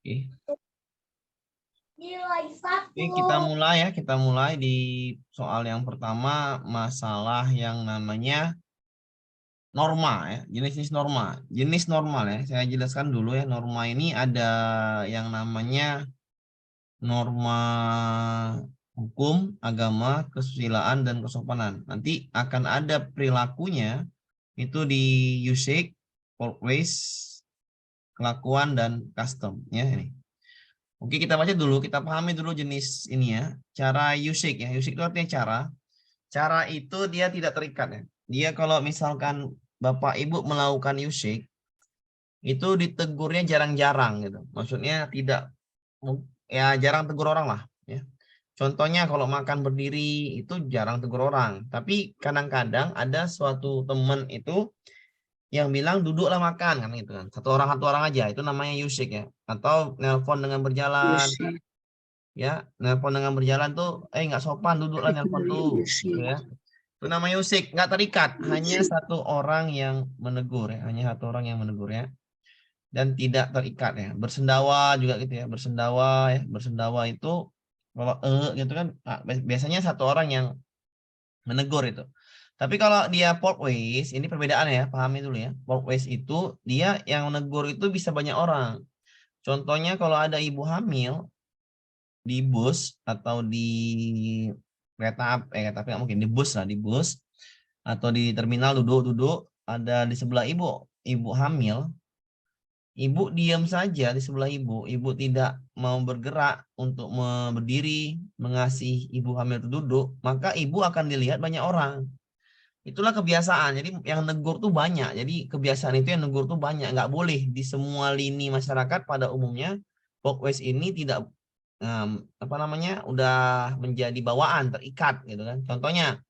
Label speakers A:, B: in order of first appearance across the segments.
A: Oke. Oke, kita mulai ya. Kita mulai di soal yang pertama, masalah yang namanya norma ya, jenis norma. Jenis normal ya, saya jelaskan dulu ya. Norma ini ada yang namanya norma hukum, agama, kesusilaan, dan kesopanan. Nanti akan ada perilakunya itu di usage, workplace, kelakuan, dan custom ya ini. Oke, kita baca dulu, kita pahami dulu jenis ini ya. Cara usage ya. Usage itu artinya cara. Cara itu dia tidak terikat ya. Dia kalau misalkan Bapak Ibu melakukan usage, itu ditegurnya jarang-jarang gitu. Maksudnya tidak, ya jarang tegur orang lah ya. Contohnya kalau makan berdiri itu jarang tegur orang. Tapi kadang-kadang ada suatu teman itu yang bilang duduklah makan kan gitu kan. Satu orang aja, itu namanya usage ya. Atau nelpon dengan berjalan ya, nelpon dengan berjalan tuh nggak sopan, duduklah nelpon tuh gitu ya. Itu namanya usik, nggak terikat, hanya satu orang yang menegur ya, hanya satu orang yang menegur ya, dan tidak terikat ya. Bersendawa juga gitu ya, bersendawa ya, bersendawa itu kalau gitu kan biasanya satu orang yang menegur itu. Tapi kalau dia portways, ini perbedaannya ya, pahami dulu ya. Portways itu dia yang menegur itu bisa banyak orang. Contohnya kalau ada ibu hamil di bus atau di kereta tapi nggak mungkin di bus lah, di bus atau di terminal duduk ada di sebelah ibu hamil, ibu diam saja di sebelah ibu tidak mau bergerak untuk berdiri mengasih ibu hamil itu duduk, maka ibu akan dilihat banyak orang. Itulah kebiasaan, jadi yang negur tuh banyak, jadi kebiasaan itu yang negur tuh banyak, nggak boleh di semua lini masyarakat pada umumnya. Walkways ini tidak apa namanya, udah menjadi bawaan, terikat gitu kan. Contohnya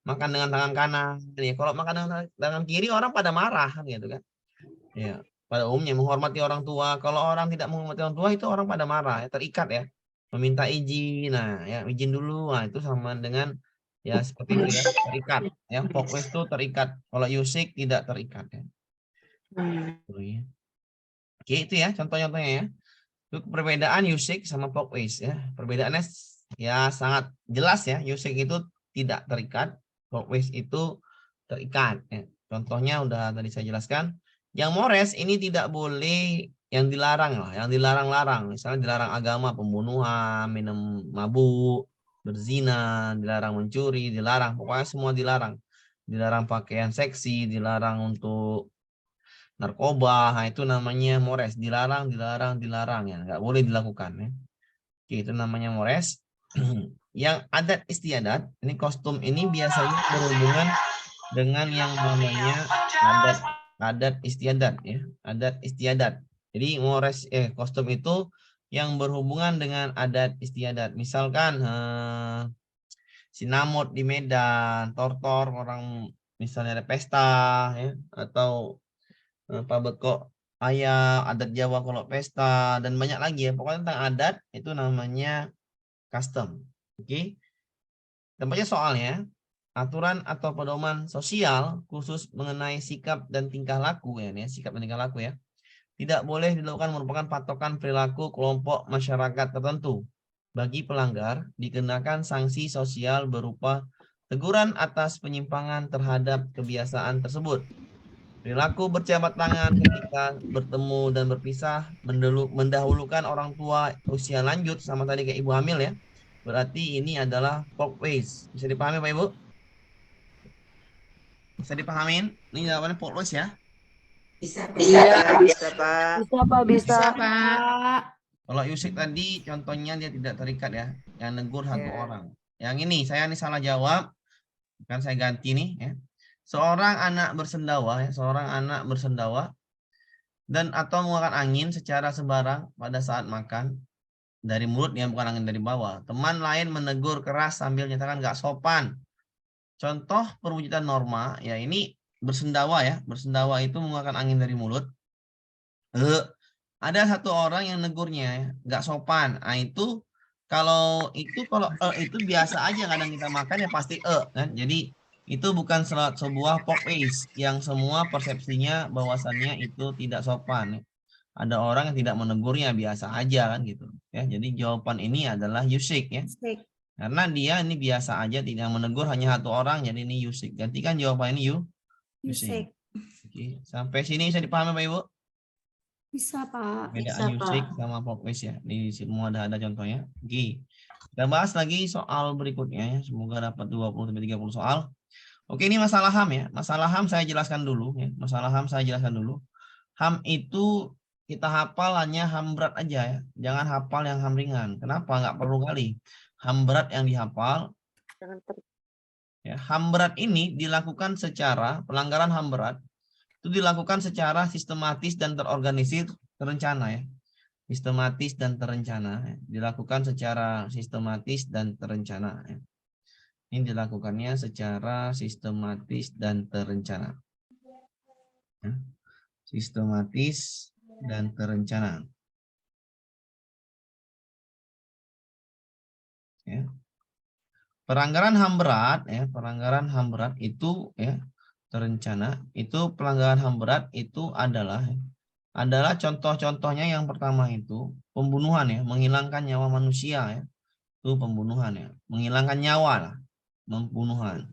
A: makan dengan tangan kanan ya, kalau makan dengan tangan kiri orang pada marah gitu kan ya. Pada umumnya menghormati orang tua, kalau orang tidak menghormati orang tua itu orang pada marah ya, terikat ya, meminta izin, nah ya izin dulu, nah itu sama dengan ya seperti itu ya, terikat ya. Walkways itu terikat, kalau usik tidak terikat ya. Oke, itu ya contoh-contohnya ya. Itu perbedaan usage sama walkways ya. Perbedaannya ya sangat jelas ya. Usage itu tidak terikat, walkways itu terikat ya. Contohnya udah tadi saya jelaskan. Yang mores ini tidak boleh, yang dilarang lah, yang dilarang-larang. Misalnya dilarang agama, pembunuhan, minum mabuk, berzina, dilarang mencuri, dilarang. Pokoknya semua dilarang. Dilarang pakaian seksi, dilarang untuk narkoba, nah itu namanya mores, dilarang, dilarang ya, nggak boleh dilakukan ya. Oke, itu namanya mores. Yang adat istiadat, ini kostum ini biasanya berhubungan dengan yang namanya adat istiadat ya, adat istiadat. Jadi mores kostum itu yang berhubungan dengan adat istiadat. Misalkan sinamot di Medan, tortor orang misalnya ada pesta ya, atau apa bekok ayam, adat Jawa kalau pesta, dan banyak lagi ya. Pokoknya tentang adat itu namanya custom. Oke. Tempatnya soalnya aturan atau pedoman sosial khusus mengenai sikap dan tingkah laku ya, sikap dan tingkah laku ya. Tidak boleh dilakukan merupakan patokan perilaku kelompok masyarakat tertentu. Bagi pelanggar dikenakan sanksi sosial berupa teguran atas penyimpangan terhadap kebiasaan tersebut. Perilaku berjabat tangan ketika bertemu dan berpisah, mendahulukan orang tua usia lanjut sama tadi kayak ibu hamil ya. Berarti ini adalah walkways. Bisa dipahami Pak Ibu? Bisa dipahamin? Ini jawabannya walkways ya.
B: Bisa,
C: Bisa, Pak.
B: Bisa, Pak. Bisa.
D: Pak.
A: Kalau usik tadi contohnya dia tidak terikat ya. Yang negur satu orang. Yang ini saya nih salah jawab. Kan saya ganti nih ya. Seorang anak bersendawa dan atau mengeluarkan angin secara sembarang pada saat makan dari mulut ya, bukan angin dari bawah. Teman lain menegur keras sambil menyatakan nggak sopan. Contoh perwujudan norma ya, ini bersendawa ya. Bersendawa itu mengeluarkan angin dari mulut. Ada satu orang yang negurnya ya, nggak sopan. Nah itu kalau itu biasa aja, kadang kita makan ya pasti kan. Jadi itu bukan sebuah walkways yang semua persepsinya bahwasannya itu tidak sopan ya. ada orang yang tidak menegurnya, biasa aja kan gitu ya. Jadi jawaban ini adalah Yusik ya. Karena dia ini biasa aja, tidak menegur, hanya satu orang, jadi ini Yusik. Gantikan jawaban ini Yusik. Oke, sampai sini bisa dipahami Bapak Ibu?
C: Bisa, Pak.
A: Bedaan Yusik sama Pokwis ya. Di semua ada contohnya. Oke. Kita bahas lagi soal berikutnya ya. Semoga dapat 20-30 soal. Oke, ini masalah HAM ya. Masalah HAM saya jelaskan dulu ya. Masalah HAM saya jelaskan dulu. HAM itu kita hafal hanya HAM berat aja ya. Jangan hafal yang HAM ringan. Kenapa? Nggak perlu kali. HAM berat yang dihafal. Ya, HAM berat ini dilakukan secara pelanggaran HAM berat itu dilakukan secara sistematis dan terorganisir, terencana ya. Sistematis dan terencana ya. Dilakukan secara sistematis dan terencana ya. Ini dilakukannya secara sistematis dan terencana. Ya. Sistematis dan terencana. Ya. Pelanggaran HAM berat ya, pelanggaran HAM berat itu ya terencana, itu pelanggaran HAM berat itu adalah contoh-contohnya. Yang pertama itu pembunuhan ya, menghilangkan nyawa manusia ya. Itu pembunuhan ya, menghilangkan nyawa lah, pembunuhan.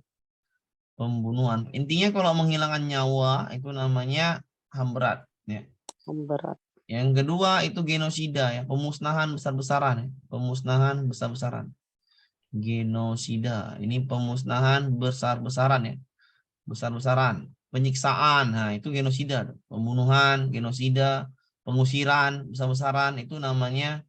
A: Intinya kalau menghilangkan nyawa itu namanya HAM berat ya.
B: HAM berat.
A: Yang kedua itu genosida ya, pemusnahan besar-besaran ya. Pemusnahan besar-besaran. Genosida, ini pemusnahan besar-besaran ya. Besar-besaran. Penyiksaan, nah itu genosida. Pembunuhan, genosida, pengusiran besar-besaran itu namanya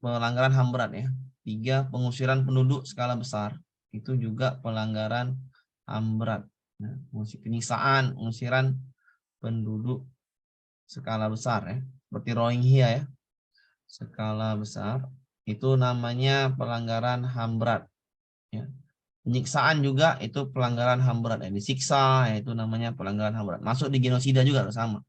A: pelanggaran HAM berat ya. 3, pengusiran penduduk skala besar. Itu juga pelanggaran HAM berat. Nah, penyiksaan, pengusiran penduduk skala besar ya, seperti Rohingya ya, skala besar, itu namanya pelanggaran HAM berat ya. Penyiksaan juga itu pelanggaran HAM berat ya, disiksa ya, itu namanya pelanggaran HAM berat, masuk di genosida juga sama.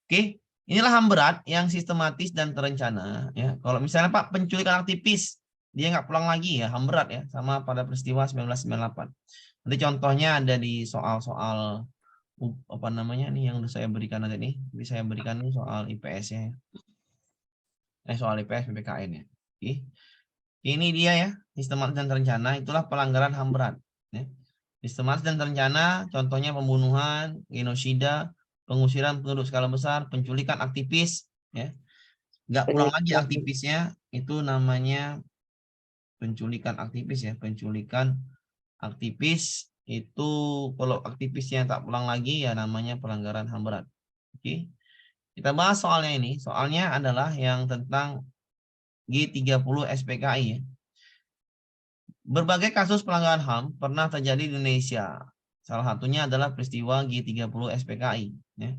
A: Oke, inilah HAM berat yang sistematis dan terencana ya. Kalau misalnya Pak penculikan aktivis, dia nggak pulang lagi ya, HAM berat ya, sama pada peristiwa 1998. Nanti contohnya ada di soal-soal apa namanya nih yang saya berikan nanti nih. Jadi saya berikan nih soal IPS ya. Soal IPS PPKN ya. Oke. Ini dia ya, sistematis dan terencana, itulah pelanggaran HAM berat ya. Sistematis dan terencana contohnya pembunuhan, genosida, pengusiran penduduk skala besar, penculikan aktivis ya. Nggak pulang lagi aktivisnya, itu namanya penculikan aktivis ya, penculikan aktivis. Itu kalau aktivisnya tak pulang lagi ya namanya pelanggaran HAM berat. Oke. Kita bahas soalnya ini. Soalnya adalah yang tentang G30 SPKI ya. Berbagai kasus pelanggaran HAM pernah terjadi di Indonesia. Salah satunya adalah peristiwa G30 SPKI ya.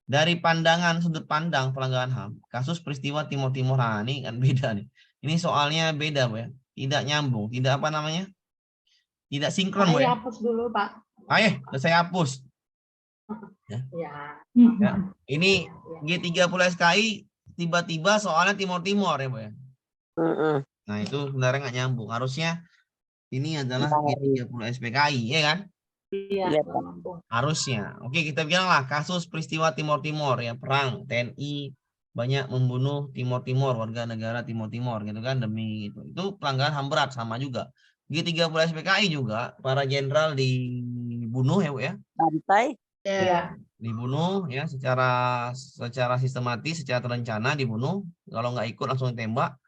A: Dari pandangan sudut pandang pelanggaran HAM, kasus peristiwa Timur Timur, nah ini kan beda nih. Ini soalnya beda, Bu ya. Tidak nyambung, tidak apa namanya? Tidak sinkron, Bu ya.
C: Hapus dulu, Pak.
A: Ayo, saya hapus. Ya. Ya. Ini G30 SKI tiba-tiba soalnya Timur Timur ya, Bu ya. Nah, itu sebenarnya nggak nyambung. Harusnya ini adalah G30 SPKI, ya kan?
C: Iya,
A: Harusnya. Oke, kita bilanglah kasus peristiwa Timur Timur ya, perang TNI banyak membunuh Timur Timur, warga negara Timur Timur gitu kan, demi itu. Itu pelanggaran HAM berat sama juga. G30 SPKI juga para jenderal dibunuh ya, Bu ya.
B: Pantai.
C: Iya.
A: Dibunuh ya secara sistematis, secara terencana dibunuh. Kalau nggak ikut langsung ditembak.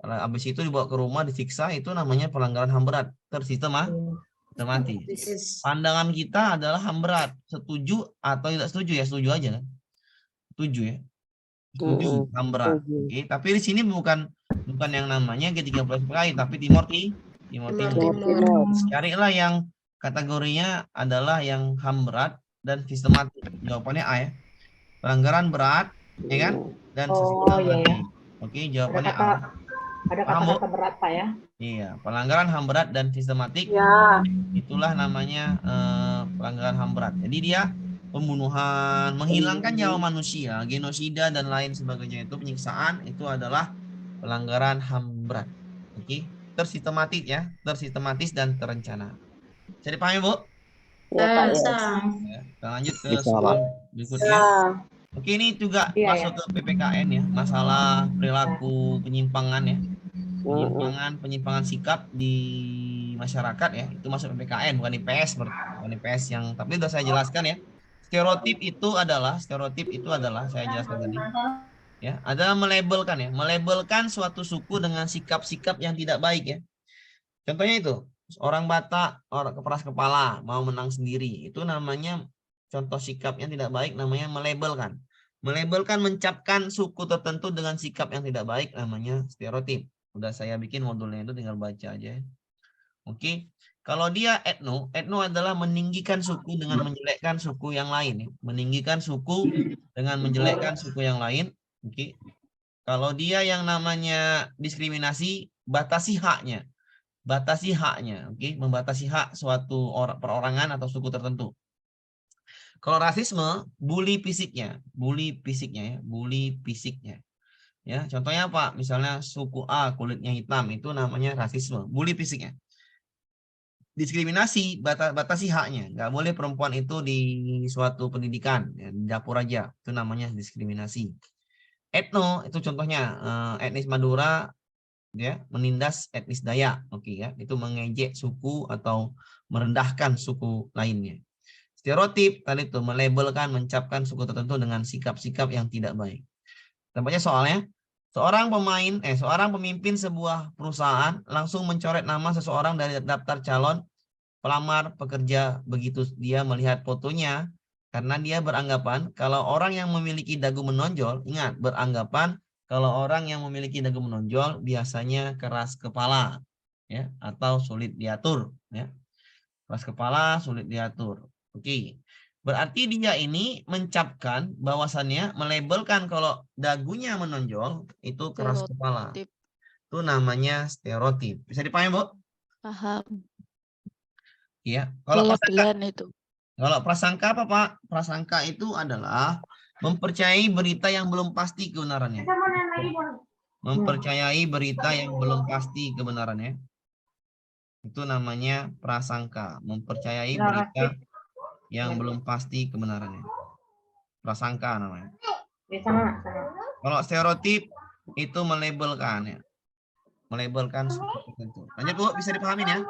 A: Habis itu dibawa ke rumah disiksa, itu namanya pelanggaran HAM berat sistematis. Pandangan kita adalah HAM berat. Setuju atau tidak setuju ya? Setuju aja kan? Setuju ya. Setuju HAM berat. Oke, tapi di sini bukan yang namanya G30 SPKI, tapi Timur Timur. Carilah yang kategorinya adalah yang HAM berat dan sistematis. Jawabannya A ya. Pelanggaran berat, ya kan? Dan sistematis. Oke, jawabannya A.
C: Ada kata-kata berat, Pak ya?
A: Iya, pelanggaran HAM berat dan sistematik.
C: Ya.
A: Itulah namanya pelanggaran HAM berat. Jadi dia pembunuhan, menghilangkan nyawa manusia, genosida dan lain sebagainya, itu penyiksaan, itu adalah pelanggaran HAM berat. Oke, tersistematik ya, tersistematis dan terencana. Bisa dipahami, Bu?
B: Ya, Pak.
A: Ya, kita lanjut ke soal berikutnya. Oke, ini juga
C: Iya,
A: masuk ke PPKN ya, masalah perilaku penyimpangan ya. Penyimpangan sikap di masyarakat ya, itu masuk PPKN, bukan IPS, bukan IPS yang, tapi udah saya jelaskan ya. Stereotip itu adalah saya jelaskan tadi ya, adalah melabelkan ya, melabelkan suatu suku dengan sikap-sikap yang tidak baik ya. Contohnya itu, orang Batak, orang keras kepala, mau menang sendiri, itu namanya contoh sikap yang tidak baik, namanya melabelkan. Melabelkan, mencapkan suku tertentu dengan sikap yang tidak baik, namanya stereotip. Udah saya bikin modulnya itu, tinggal baca aja. Oke, kalau dia etno adalah meninggikan suku dengan menjelekkan suku yang lain. Meninggikan suku dengan menjelekkan suku yang lain. Oke, kalau dia yang namanya diskriminasi, batasi haknya. Batasi haknya, oke, membatasi hak suatu perorangan atau suku tertentu. Kalau rasisme, bully fisiknya ya, bully fisiknya. Ya, contohnya apa? Misalnya suku A kulitnya hitam, itu namanya rasisme, bully fisiknya. Diskriminasi, batasi haknya, nggak boleh perempuan itu di suatu pendidikan, ya, di dapur aja, itu namanya diskriminasi. Etno itu contohnya etnis Madura ya menindas etnis Dayak, oke ya, itu mengejek suku atau merendahkan suku lainnya. Stereotip tadi itu melabelkan, mencapkan suku tertentu dengan sikap-sikap yang tidak baik. Tampaknya soalnya seorang pemimpin sebuah perusahaan langsung mencoret nama seseorang dari daftar calon pelamar pekerja begitu dia melihat fotonya, karena dia beranggapan kalau orang yang memiliki dagu menonjol, ingat, beranggapan kalau orang yang memiliki dagu menonjol biasanya keras kepala ya, atau sulit diatur ya. Keras kepala, sulit diatur. Oke. Berarti dia ini mencapkan bahwasannya, melabelkan kalau dagunya menonjol itu keras kepala. Itu namanya stereotip. Bisa dipahami, Bu?
D: Paham.
A: Iya. Kalau
D: Kelebihan itu.
A: prasangka apa, Pak? Prasangka itu adalah mempercayai berita yang belum pasti kebenarannya. Mempercayai berita yang belum pasti kebenarannya. Itu namanya prasangka. Mempercayai berita yang belum pasti kebenarannya. Prasangka namanya. Kalau stereotip itu melabelkan ya. Melabelkan suku tertentu. Lanjut, Bu, bisa dipahami ya?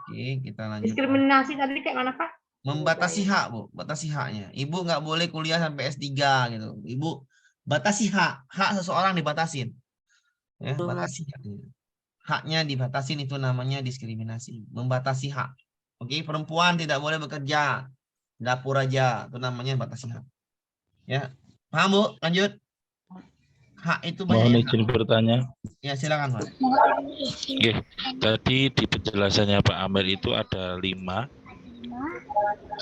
A: Oke, kita lanjut.
C: Diskriminasi tadi kayak mana, Pak?
A: Membatasi hak, Bu, batasi haknya. Ibu nggak boleh kuliah sampai S3 gitu. Ibu batasi hak seseorang dibatasin. Ya, batasi haknya. Haknya dibatasin, itu namanya diskriminasi, membatasi hak. Oke, perempuan tidak boleh bekerja, dapur aja, itu namanya batasi hak. Ya, paham, Bu? Lanjut. Hak itu banyak.
E: Mohon izin bertanya.
A: Ya, silakan, Pak.
E: Oke, tadi di penjelasannya Pak Amir itu ada 5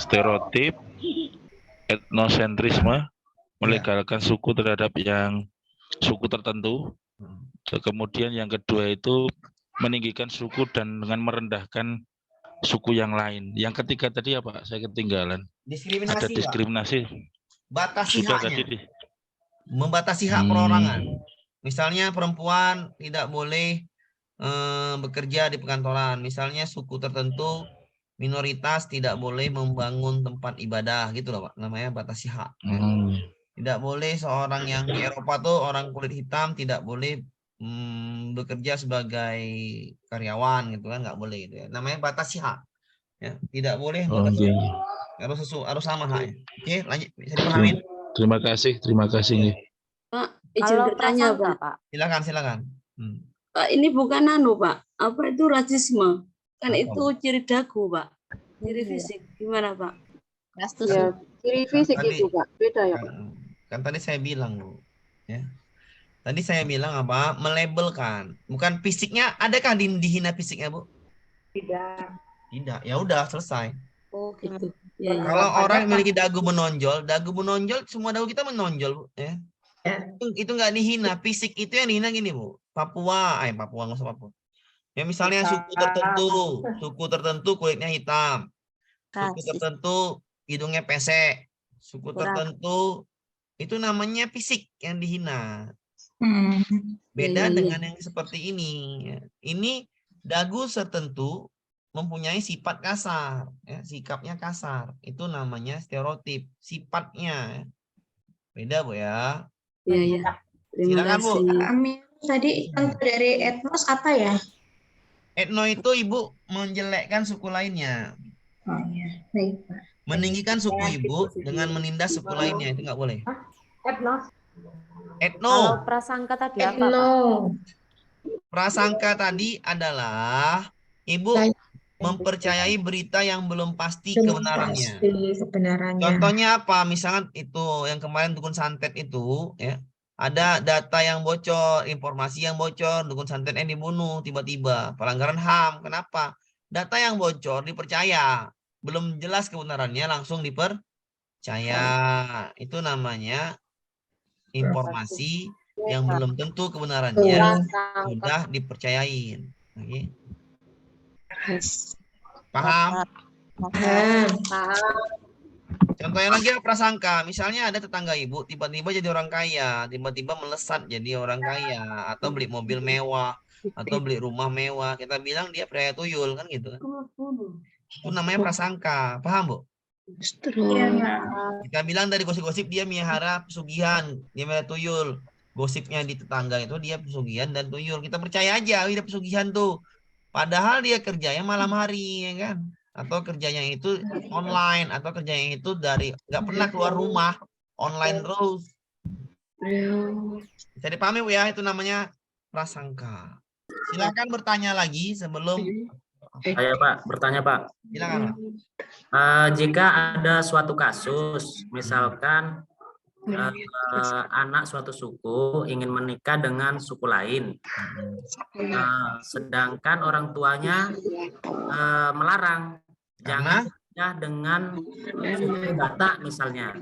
E: stereotip, etnosentrisme, melegalkan suku terhadap yang suku tertentu. Kemudian yang kedua itu meninggikan suku dan dengan merendahkan suku yang lain. Yang ketiga tadi apa? Saya ketinggalan.
A: Diskriminasi.
E: Ada diskriminasi.
A: Batasi
E: Sudah
A: haknya.
E: tadi.
A: Membatasi hak perorangan. Misalnya perempuan tidak boleh bekerja di perkantoran. Misalnya suku tertentu minoritas tidak boleh membangun tempat ibadah, gitu loh, Pak. Namanya batasi hak. Ya. Tidak boleh seorang yang di Eropa tuh, orang kulit hitam tidak boleh bekerja sebagai karyawan gitu kan, nggak boleh gitu ya. Namanya batasi hak. Ya, tidak boleh batasi. Harus sama haknya. Oke, lanjut, bisa dipahami?
E: Terima kasih.
B: Pak, izin bertanya, Pak.
A: Silakan.
B: Pak, ini bukan Pak. Apa itu rasisme? Kan
A: Apa?
B: itu ciri dagu, Pak. Ciri fisik. Gimana, Pak?
C: Ya, ciri fisik
A: Tadi-
C: itu, Pak. Beda ya, Pak.
A: Kan tadi saya bilang, Bu. Ya. Tadi saya bilang apa? Melabelkan. Bukan fisiknya. Adakah dihina fisiknya, Bu? Tidak. Ya udah, selesai.
B: Oh, gitu. Ya, ya.
A: Kalau orang memiliki dagu menonjol, semua dagu kita menonjol, Bu. Ya. Itu nggak dihina. Fisik itu yang dihina gini, Bu. Papua nggak usah Papua. Ya, misalnya suku tertentu kulitnya hitam. Suku tertentu hidungnya pesek. Suku tertentu itu namanya fisik yang dihina. Beda dengan yang seperti ini. Ini dagu tertentu mempunyai sifat kasar, ya, sikapnya kasar. Itu namanya stereotip, sifatnya. Beda, Bu ya.
B: Iya, iya. Terima
A: Silakan, Bu.
B: kasih.
F: Amin. Tadi contoh dari etnos apa ya?
A: Etno itu Ibu menjelekkan suku lainnya.
F: Oh ya, baik Pak.
A: Meninggikan suku Ibu dengan menindas suku lainnya, itu nggak boleh.
C: Etnos.
A: Etno.
G: Kalau prasangka tadi apa, Pak?
F: Etno.
A: Prasangka tadi adalah Ibu mempercayai berita yang belum pasti kebenarannya.
F: Kebenarannya.
A: Contohnya apa? Misalkan itu yang kemarin dukun santet itu, ya, ada data yang bocor, informasi yang bocor, dukun santetnya dibunuh tiba-tiba, pelanggaran HAM. Kenapa? Data yang bocor dipercaya, belum jelas kebenarannya langsung dipercaya. Itu namanya informasi yang belum tentu kebenarannya sudah dipercayain. Oke. Paham? Contohnya lagi prasangka. Misalnya ada tetangga Ibu tiba-tiba jadi orang kaya, tiba-tiba melesat jadi orang kaya, atau beli mobil mewah, atau beli rumah mewah. Kita bilang dia pria tuyul kan gitu. Itu namanya prasangka. Paham, Bu? Kita bilang dari gosip-gosip dia melihara pesugihan, dia melihara tuyul. Gosipnya di tetangga itu dia pesugihan dan tuyul. Kita percaya aja dia pesugihan tuh. Padahal dia kerjanya malam hari, ya kan? Atau kerjanya itu online, atau kerjanya itu dari nggak pernah keluar rumah, online terus. Bisa dipahami, Bu ya? Itu namanya prasangka. Silakan bertanya lagi sebelum.
H: Saya Pak, bertanya Pak.
A: Silakan, Pak.
H: Jika ada suatu kasus, misalkan anak suatu suku ingin menikah dengan suku lain, sedangkan orang tuanya melarang, jangan menikah dengan suku Batak misalnya,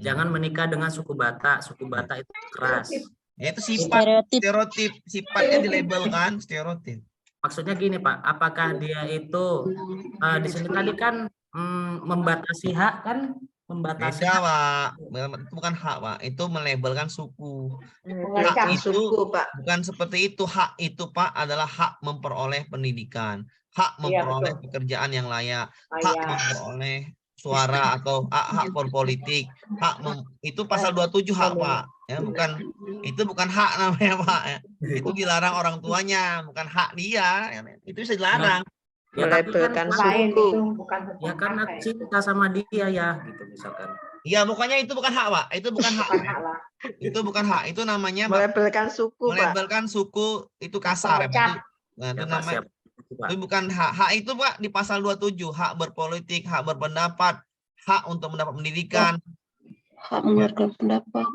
H: jangan menikah dengan suku Batak itu keras.
A: Itu sifat stereotip, sifatnya dilabelkan stereotip.
H: Maksudnya gini Pak, apakah dia itu di sini tadi kan membatasi hak kan? Membatasi
A: Beda,
H: hak.
A: Pak. Itu bukan hak, Pak. Itu melabelkan suku.
C: Mengacak
A: Hak itu
C: suku, Pak.
A: bukan seperti itu. Hak itu, Pak, adalah hak memperoleh pendidikan, hak memperoleh pekerjaan yang layak, hak memperoleh suara atau hak berpolitik, itu pasal 27 hak, Pak. Ya, bukan hak namanya, Pak. Ya. Itu dilarang orang tuanya, bukan hak dia. Itu bisa dilarang.
H: Ya,
C: Melabelkan suku.
H: Ya karena cinta sama dia ya, gitu misalkan.
A: Iya, pokoknya itu bukan hak, Pak. Itu bukan hak. Itu bukan hak. Itu namanya
C: Melabelkan suku, Pak.
A: melabelkan suku itu kasar. Ya, itu namanya. Itu bukan hak. Hak itu, Pak, di pasal 27, hak berpolitik, hak berpendapat, hak untuk mendapat pendidikan,
B: Hak mengeluarkan pendapat.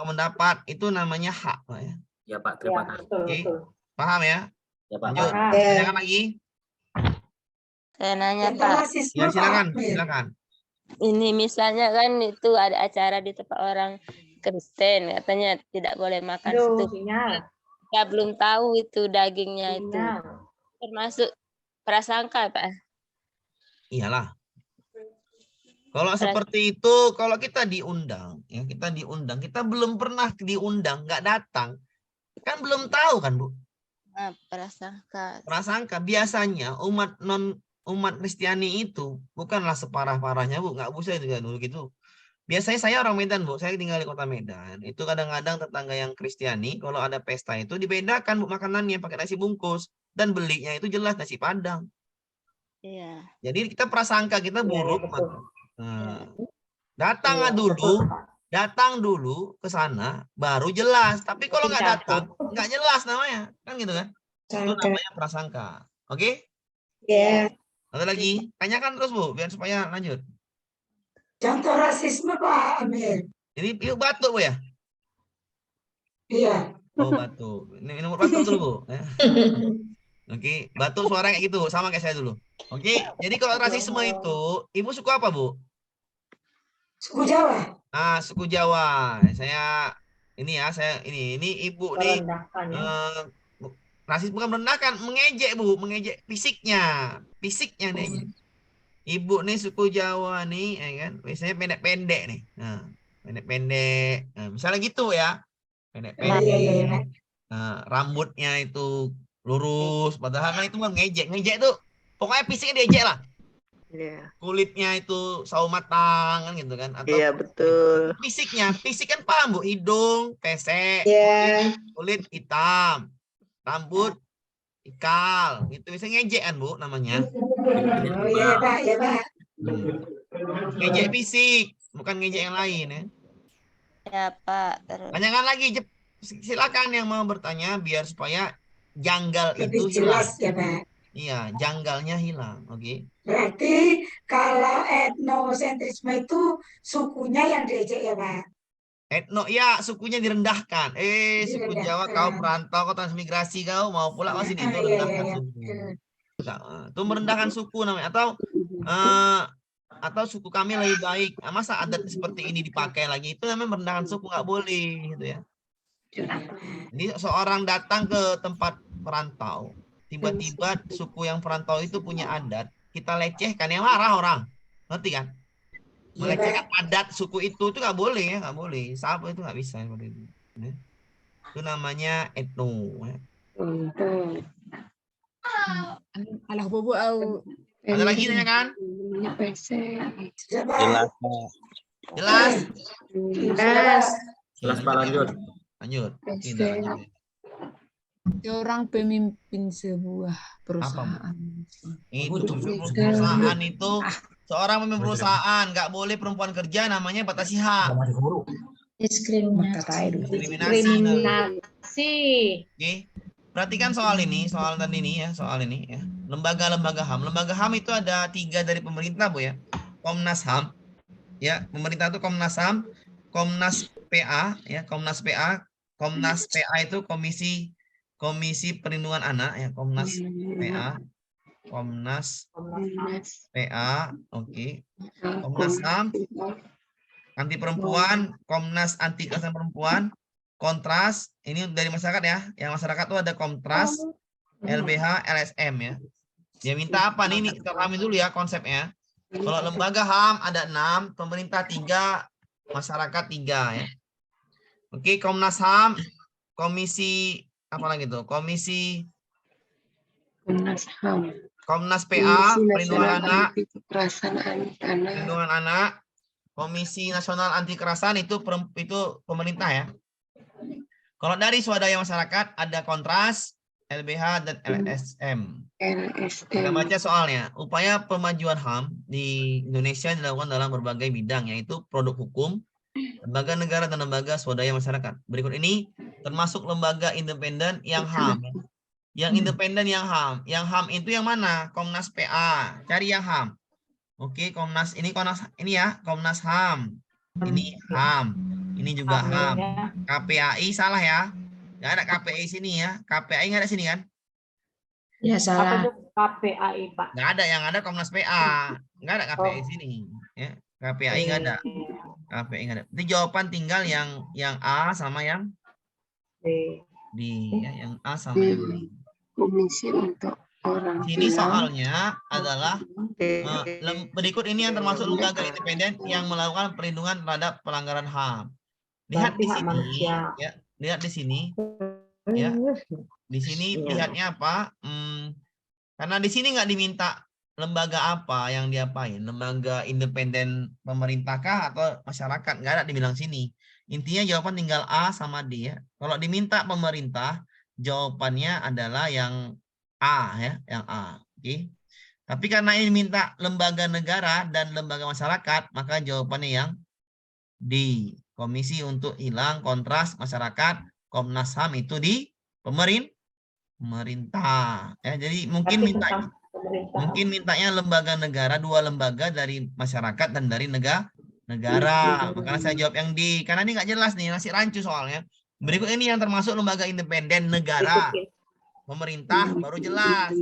A: mendapat, itu namanya hak, Pak, ya.
H: Ya Pak, terima kasih.
A: Oke. Paham ya?
H: Ya Pak.
A: Lanjut. Silakan lagi.
G: Saya nanya, Pak.
A: Ya, silakan.
G: Ini misalnya kan itu ada acara di tempat orang Kristen, katanya tidak boleh makan situ. Kita belum tahu itu dagingnya itu. Termasuk prasangka, Pak.
A: Iyalah. Kalau seperti itu, kalau kita diundang, ya kita belum pernah diundang, nggak datang, kan belum tahu kan, Bu?
G: Nah, prasangka.
A: Prasangka biasanya umat Kristiani itu bukanlah separah-parahnya, Bu, nggak bisa juga dulu gitu. Biasanya saya orang Medan, Bu, saya tinggal di kota Medan. Itu kadang-kadang tetangga yang Kristiani kalau ada pesta itu dibedakan, Bu, makanannya pakai nasi bungkus dan belinya itu jelas nasi Padang.
G: Iya.
A: Jadi kita prasangka kita buruk. Datang dulu ke sana baru jelas. Tapi kalau nggak datang nggak jelas namanya, kan gitu kan? Itu namanya prasangka. Oke?
F: Ya.
A: Ada lagi? Tanyakan terus, Bu, biar supaya lanjut.
F: Contoh rasisme Pak Amir.
A: Ini yuk batuk, Bu, ya?
F: Iya.
A: Oh, batuk. Ini nomor batuk dulu, Bu. Oke, batuk suara kayak gitu, sama kayak saya dulu. Oke, jadi kalau rasisme itu, Ibu suku apa, Bu?
F: Suku Jawa.
A: Ah, suku Jawa. Ini Ibu nih rasis bukan merendahkan, mengejek, Bu, mengejek fisiknya nih. Ibu nih suku Jawa nih, ya kan, biasanya pendek-pendek nih. Nah, pendek-pendek. Nah, misalnya gitu ya, pendek-pendek. Nah, rambutnya itu lurus, padahal kan itu ngejek tuh Pokoknya fisiknya diejek lah.
C: Iya.
A: Kulitnya itu sawo matang kan gitu kan, atau
C: Iya, betul.
A: fisiknya, fisik kan paham Bu, hidung pesek,
F: Ya.
A: kulit hitam, rambut ikal, gitu bisa ngejek kan Bu namanya.
F: Oh iya Pak, ya Pak.
A: Ngejek fisik, bukan ngejek yang lain ya.
G: Ya Pak. Terus.
A: Tanyakan lagi, silakan yang mau bertanya biar supaya janggal
F: Lebih
A: itu hilang.
F: jelas ya Pak.
A: Iya, janggalnya hilang, oke.
F: Berarti kalau etnosentrisme itu sukunya yang diejek ya Pak.
A: Etno, ya sukunya direndahkan. Suku Jawa kau perantau, kau transmigrasi kau mau pula kau sini itu rendahkan suku. Itu merendahkan suku namanya, atau suku kami lebih baik. Masa adat seperti ini dipakai lagi, itu namanya merendahkan suku, nggak boleh gitu ya. Ini seorang datang ke tempat perantau, tiba-tiba suku yang perantau itu punya adat, kita lecehkan, yang marah orang, ngerti kan? Melecehkan adat suku itu nggak boleh ya, nggak boleh. Siapa itu nggak bisa seperti itu. Itu namanya etno.
I: Alah bobo au.
A: Ada lagi tanya kan?
E: Jelas, Pak.
A: Jelas?
H: Jelas Pak, lanjut.
A: Lanjut. Tidak lanjut.
I: Seorang pemimpin sebuah perusahaan.
A: Itu perusahaan itu seorang pemimpin perusahaan nggak boleh perempuan kerja, namanya batasi hak. Diskriminasi. Oke. Perhatikan soal ini ya. Lembaga-lembaga HAM. Lembaga HAM itu ada 3 dari pemerintah Bu ya. Komnas HAM. Ya, pemerintah itu Komnas HAM, Komnas PA ya, Komnas PA itu Komisi Perlindungan Anak ya, Komnas PA, oke. Komnas HAM, anti perempuan, Komnas anti kekerasan perempuan, Kontras, ini dari masyarakat ya. Yang masyarakat itu ada Kontras, LBH, LSM ya. Dia minta apa nih? Ini kita pahami dulu ya konsepnya. Kalau lembaga HAM ada 6, pemerintah 3, masyarakat 3 ya. Oke, Komnas HAM, komisi apa lagi tuh? Komnas PA, Perlindungan Anak, Komisi Nasional Anti Kekerasan itu pemerintah ya. Kalau dari swadaya masyarakat ada Kontras, LBH dan LSM. Kita baca soalnya. Upaya pemajuan HAM di Indonesia dilakukan dalam berbagai bidang, yaitu produk hukum, lembaga negara dan lembaga swadaya masyarakat. Berikut ini termasuk lembaga independen yang HAM. Yang independen yang HAM. Yang HAM itu yang mana? Komnas PA. Cari yang HAM. Oke, Komnas ya, Komnas HAM. Ini HAM. Ini juga HAM. KPAI salah ya. Nggak ada KPAI sini ya. KPAI nggak ada sini kan?
F: Ya salah.
C: KPAI Pak.
A: Nggak ada, yang ada Komnas PA. Nggak ada KPAI sini. Ya. KPAI nggak ada. KPAI nggak ada. Jadi jawaban tinggal yang A sama yang D. Ya, yang A sama yang D.
B: Komisi untuk orang
A: Sini soalnya adalah berikut ini yang termasuk lembaga independen yang melakukan perlindungan terhadap pelanggaran HAM. Lihat di sini, ya. Lihat di sini, ya. Di sini lihatnya apa? Karena di sini nggak diminta lembaga apa yang diapain, lembaga independen pemerintahkah atau masyarakat, nggak ada dibilang sini. Intinya jawaban tinggal A sama D ya. Kalau diminta pemerintah, jawabannya adalah yang A ya, yang A. Oke. Tapi karena ini minta lembaga negara dan lembaga masyarakat, maka jawabannya yang D. Komisi untuk hilang kontras masyarakat, Komnas HAM itu di pemerintah. Ya, jadi mungkin mintanya lembaga negara, 2 lembaga dari masyarakat dan dari negara. Makanya saya jawab yang D. Karena ini nggak jelas nih, masih rancu soalnya. Berikut ini yang termasuk lembaga independen negara. Pemerintah baru jelas.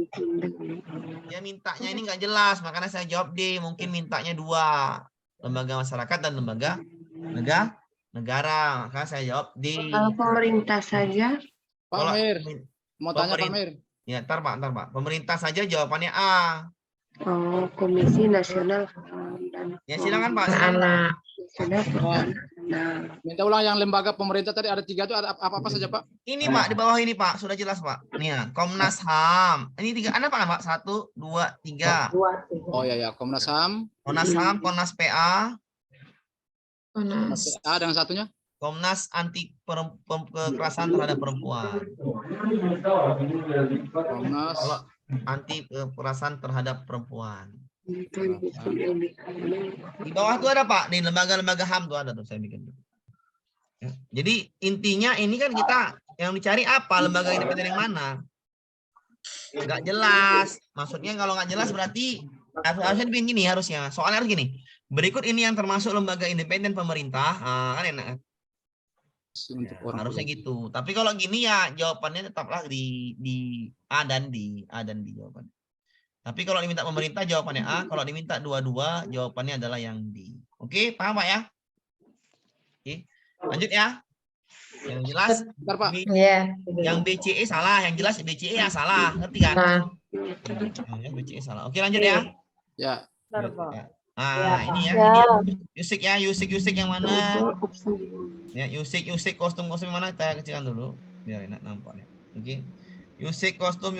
A: Dia mintanya ini nggak jelas, makanya saya jawab D. Mungkin mintanya 2, lembaga masyarakat dan lembaga negara. Maka saya jawab D.
B: Kalau pemerintah saja.
I: Pak Mir, mau tanya Pak Mir.
A: Ya, ntar Pak. Pemerintah saja jawabannya A.
J: Oh, Komisi Nasional dan
A: Ya silakan Pak. Silakan, Pak.
K: Minta ulang yang lembaga pemerintah tadi ada 3 itu ada apa saja Pak?
A: Ini Pak di bawah ini Pak sudah jelas Pak. Nih ya, Komnas HAM. Ini 3 ada Pak 1, 2, 3.
K: Oh ya Komnas HAM.
A: Komnas HAM, Komnas PA.
K: Komnas PA dan satunya?
A: Komnas anti kekerasan terhadap perempuan.
K: Komnas
A: anti kekerasan terhadap perempuan. Di bawah tuh ada Pak, di lembaga-lembaga HAM tuh ada tuh saya bikin. Ya. Jadi intinya ini kan kita yang dicari apa, lembaga independen yang mana? Nggak jelas. Maksudnya kalau nggak jelas berarti harusnya begini harusnya. Soalnya harus gini. Berikut ini yang termasuk lembaga independen pemerintah, kan enak. Harusnya gitu. Tapi kalau gini ya jawabannya tetaplah di A dan D jawabannya. Tapi kalau diminta pemerintah jawabannya A, kalau diminta dua-dua jawabannya adalah yang D. Oke, paham Pak ya? Oke. Lanjut ya. Yang jelas
K: bentar, Pak.
A: Yang BCE salah, yang jelas BCE ya salah, ngerti kan? Ya, BCE salah. Oke, lanjut ya.
K: Ya.
A: Ah, ini ya. Ini Yusik yang mana? Ya, Yusik kostum yang mana? Kita kecilkan dulu biar enak nampaknya. Oke. Yusik kostum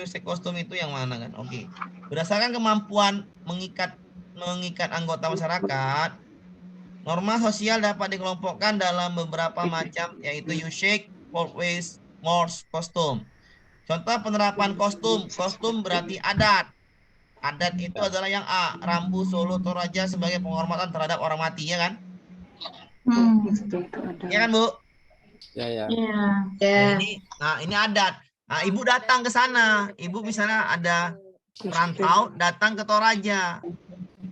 A: itu yang mana kan? Oke. Berdasarkan kemampuan mengikat anggota masyarakat, norma sosial dapat dikelompokkan dalam beberapa macam, yaitu Yusik, Folkways, Morse, kostum. Contoh penerapan kostum. Kostum berarti adat. Adat itu adalah yang A, Rambu Solo Toraja sebagai penghormatan terhadap orang mati, ya kan? Ya kan, Bu?
K: Ya.
A: Ini adat. Nah, Ibu datang ke sana. Ibu misalnya ada perantau datang ke Toraja.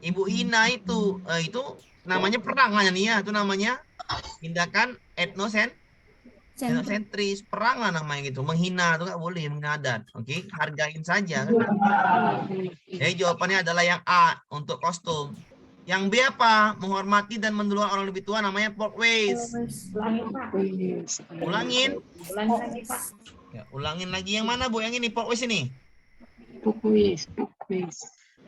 A: Ibu hina itu namanya perang lah nih ya. Itu namanya tindakan etnosentris, perang lah namanya gitu. Menghina itu nggak boleh, menghina adat. Oke, hargain saja. Jadi jawabannya adalah yang A untuk kostum. Yang B apa? Menghormati dan mendulukan orang lebih tua namanya folkways. Ulangin lagi, Pak. Ya, ulangin lagi yang mana Bu? Yang ini folkways ini. Folkways.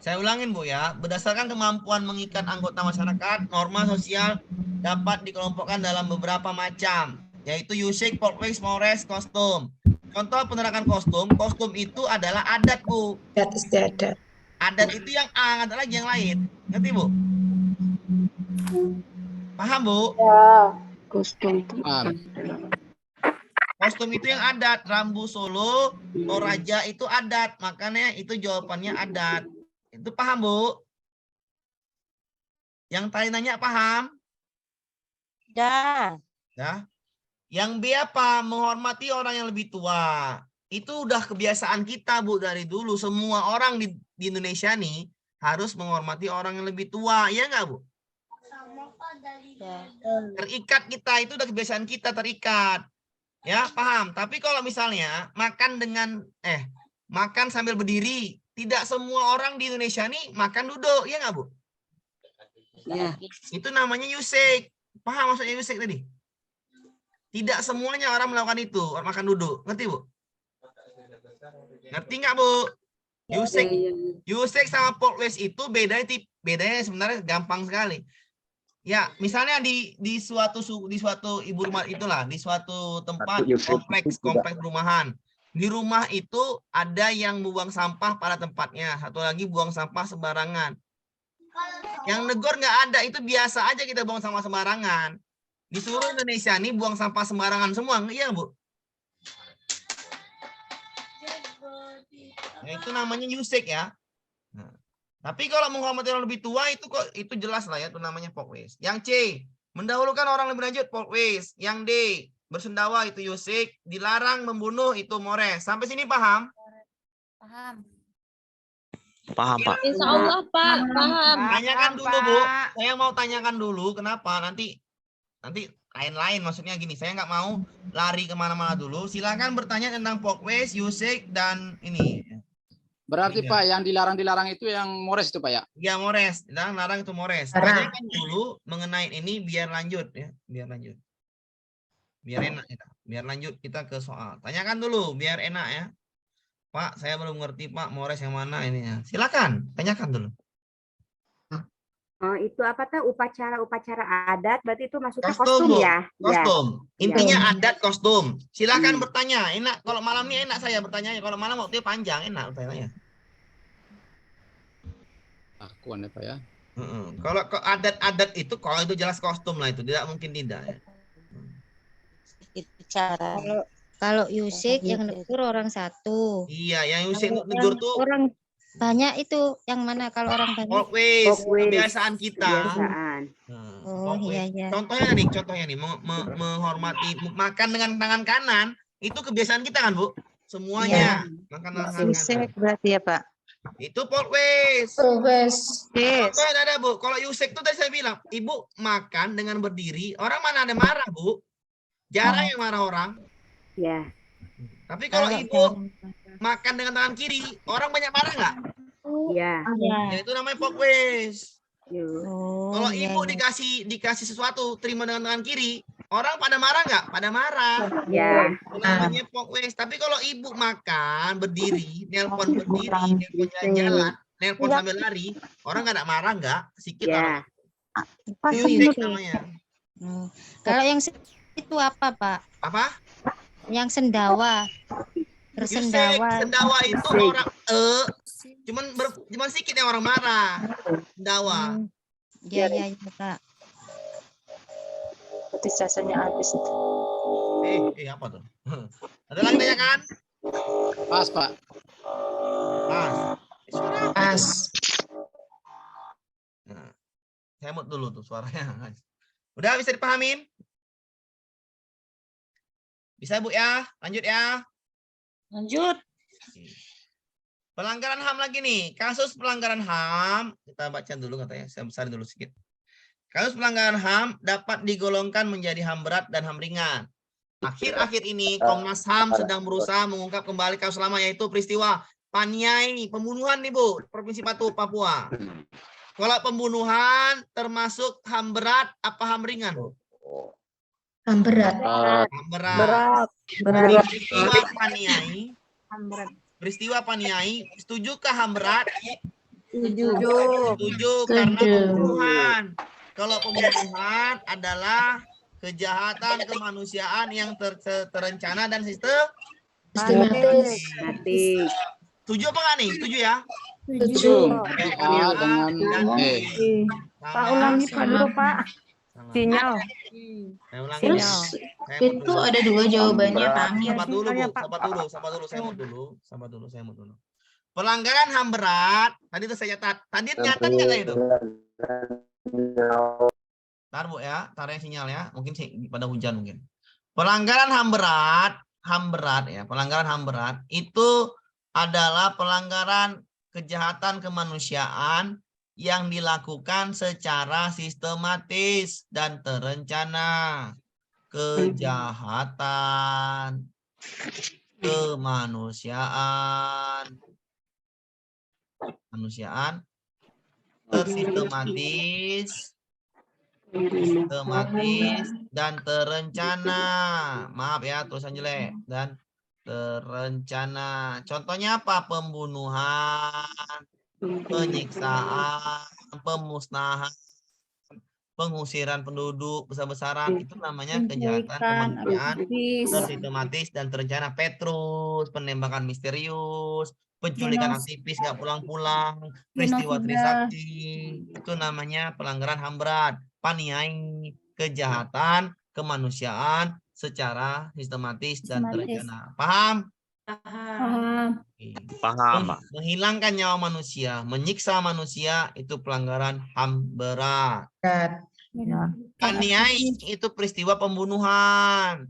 A: Saya ulangin Bu ya. Berdasarkan kemampuan mengikat anggota masyarakat, norma sosial dapat dikelompokkan dalam beberapa macam, yaitu Yusik, folkways, Mores, kostum. Contoh penerapan kostum. Kostum itu adalah adat Bu. Adat. Adat itu yang A, ada lagi yang lain. Ngerti Bu? Paham Bu?
J: Ya. Kostum.
A: Kostum itu yang adat. Rambu Solo, Toraja itu adat. Makanya itu jawabannya adat. Itu paham Bu? Yang tadi nanya paham?
G: Ya.
A: Ya. Yang B apa? Menghormati orang yang lebih tua. Itu udah kebiasaan kita Bu dari dulu. Semua orang di Indonesia nih harus menghormati orang yang lebih tua. Ya nggak Bu?
G: Ya.
A: Terikat kita, itu udah kebiasaan kita terikat. Ya, paham. Tapi kalau misalnya makan sambil berdiri, tidak semua orang di Indonesia nih makan duduk, ya nggak Bu?
B: Ya.
A: Itu namanya Yusik. Paham maksudnya Yusik tadi? Tidak semuanya orang melakukan itu, orang makan duduk. Ngerti Bu? Ngerti nggak Bu? Yusik sama folkways itu bedanya sebenarnya gampang sekali. Ya, misalnya di suatu ibu rumah itulah, di suatu tempat kompleks perumahan. Di rumah itu ada yang membuang sampah pada tempatnya, satu lagi buang sampah sembarangan. Yang negor nggak ada, itu biasa aja kita buang sampah sembarangan. Di seluruh Indonesia nih buang sampah sembarangan semua, iya Bu? Nah, itu namanya Yusik ya. Nah. Tapi kalau menghormati orang lebih tua itu jelas lah ya, itu namanya folkways. Yang C, mendahulukan orang lebih lanjut folkways. Yang D, bersendawa itu Yusik, dilarang membunuh itu Mores. Sampai sini paham?
L: Paham Pak.
G: Insya Allah Pak, paham.
A: Tanyakan dulu Bu. Saya mau tanyakan dulu kenapa nanti lain-lain, maksudnya gini. Saya nggak mau lari kemana-mana dulu. Silakan bertanya tentang folkways, Yusik dan ini.
K: Berarti Pak yang dilarang itu yang Mores itu Pak ya?
A: Ya Mores, larang itu Mores. Tanyakan dulu mengenai ini biar lanjut ya, biar lanjut. Biar enak kita. Biar lanjut kita ke soal. Tanyakan dulu biar enak ya. Pak, saya belum ngerti Pak, Mores yang mana ini ya. Silakan, tanyakan dulu.
L: Oh, itu apa tuh upacara adat? Berarti itu masuknya
A: Kostum,
L: kostum
A: Bu.
L: ya?
A: Kostum.
L: Ya.
A: Intinya adat kostum. Silakan bertanya. Enak kalau malam ini enak saya bertanya. Kalau malam waktunya panjang enak bertanya.
K: Aku ya Pak ya.
A: Kalau adat-adat itu, kalau itu jelas kostum lah itu, tidak mungkin tidak ya.
M: Cara. Kalau Yusik yang negur orang satu.
A: Iya, yang Yusik negur tuh
M: orang banyak itu yang mana kalau orang banyak?
A: Always, kebiasaan kita.
M: Oh iya iya.
A: Contohnya nih, menghormati makan dengan tangan kanan itu kebiasaan kita kan Bu? Semuanya makan dengan tangan kanan.
M: Berarti ya Pak.
A: Itu always. Contohnya ada Bu, kalau Yusik itu tadi saya bilang, Ibu makan dengan berdiri, orang mana ada marah Bu? Jarang yang marah orang.
L: Ya.
A: Tapi kalau Ibu makan dengan tangan kiri, orang banyak marah nggak?
L: Iya.
A: Ya, itu namanya pokways. Kalau
M: iya,
A: Ibu dikasih sesuatu, terima dengan tangan kiri, orang pada marah nggak? Pada marah.
L: Ya.
A: Itu namanya pokways. Tapi kalau Ibu makan berdiri, nelpon berdiri, nelpon jalan-jalan, nelpon sambil lari, orang nggak ada marah nggak? Sedikit orang. Yusik namanya.
M: Kalau yang itu apa Pak?
A: Apa?
M: Yang sendawa. Bersendawa.
A: Sendawa itu orang cuman sedikit yang orang marah. Sendawa.
M: Iya Pak.
J: Berarti jasanya habis itu.
A: Apa tuh? Ada lagi tanya kan?
K: Pas Pak.
A: Pas. Nah, saya mute dulu tuh suaranya. Udah bisa dipahamin? Bisa Bu ya? Lanjut ya.
B: Lanjut.
A: Pelanggaran HAM lagi nih. Kasus pelanggaran HAM, kita baca dulu katanya, saya besarin dulu sedikit. Kasus pelanggaran HAM dapat digolongkan menjadi HAM berat dan HAM ringan. Akhir-akhir ini Komnas HAM sedang berusaha mengungkap kembali kasus lama, yaitu peristiwa Paniai, pembunuhan nih Bu, Provinsi Papua. Kalau pembunuhan termasuk HAM berat apa HAM ringan Bu?
J: HAM berat.
A: HAM berat. Peristiwa Paniai. Peristiwa Paniai, setujukah HAM berat? Setuju karena pembunuhan. Kalau pembunuhan adalah kejahatan kemanusiaan yang terencana dan sistematis. Setuju apa nggak nih? Setuju ya?
K: Setuju.
C: Pak ulangi Pak dulu Pak. Sinyal.
J: Terus itu ada dua jawabannya Pak Amir.
A: Sabar dulu. Pelanggaran HAM berat, tadi itu saya catat. Tadi nyatat nggak tadi itu? Ntar Bu ya, taruh sinyal ya. Mungkin pada hujan mungkin. Pelanggaran HAM berat ya. Pelanggaran HAM berat itu adalah pelanggaran kejahatan kemanusiaan yang dilakukan secara sistematis dan terencana. Kejahatan kemanusiaan tersistematis dan terencana. Maaf ya tulisan jelek. Dan terencana. Contohnya apa? Pembunuhan, penyiksaan, pemusnahan, pengusiran penduduk besar-besaran, itu namanya kejahatan kemanusiaan tersistematis dan terencana. Petrus, penembakan misterius, penculikan aktivis nggak pulang-pulang, peristiwa Trisakti, itu namanya pelanggaran HAM berat. Paniai, kejahatan kemanusiaan secara sistematis dan terencana. Paham?
E: Paham.
A: Menghilangkan nyawa manusia, menyiksa manusia, itu pelanggaran HAM berat. Paniai itu peristiwa pembunuhan.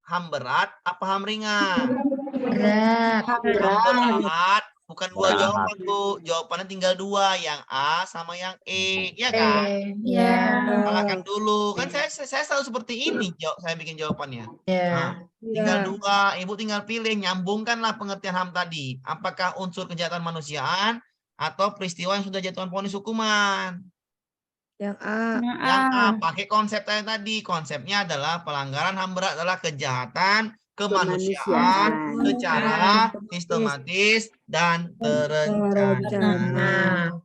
A: HAM berat apa HAM ringan? Berat. Bukan dua jawaban Bu, jawabannya tinggal dua, yang A sama yang E, ya kan?
J: Iya.
A: Kalahkan dulu, kan saya selalu seperti ini, saya bikin jawabannya. Nah, tinggal dua, Ibu tinggal pilih, nyambungkanlah pengertian HAM tadi. Apakah unsur kejahatan manusiaan atau peristiwa yang sudah jatuhan vonis hukuman?
J: Yang A.
A: Yang A, pakai konsep tadi. Konsepnya adalah pelanggaran HAM berat adalah kejahatan kemanusiaan secara sistematis dan terencana.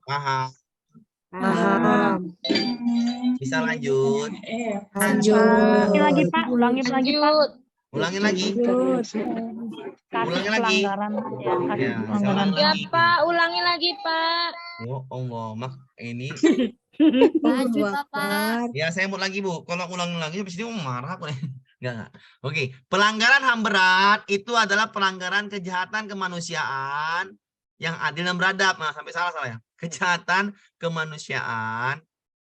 A: Paham?
I: Paham.
A: Bisa lanjut?
C: Ulangi lagi Pak, ulangi lagi Pak.
A: Ulangi lagi.
C: Kasus
A: Ulangi lagi.
C: pelanggaran ya, kasus
A: Ya,
C: pelanggaran.
A: saya ulangi lagi.
G: Pak, ulangi lagi, Pak.
A: Oh Allah, mak ini.
J: Lanjut, Bapak.
A: Ya, saya mau lagi, Bu. Kalau ulang lagi habis ini marah aku nih. Enggak. Oke, pelanggaran HAM berat itu adalah pelanggaran kejahatan kemanusiaan yang adil dan beradab. Nah, sampai salah ya. Kejahatan kemanusiaan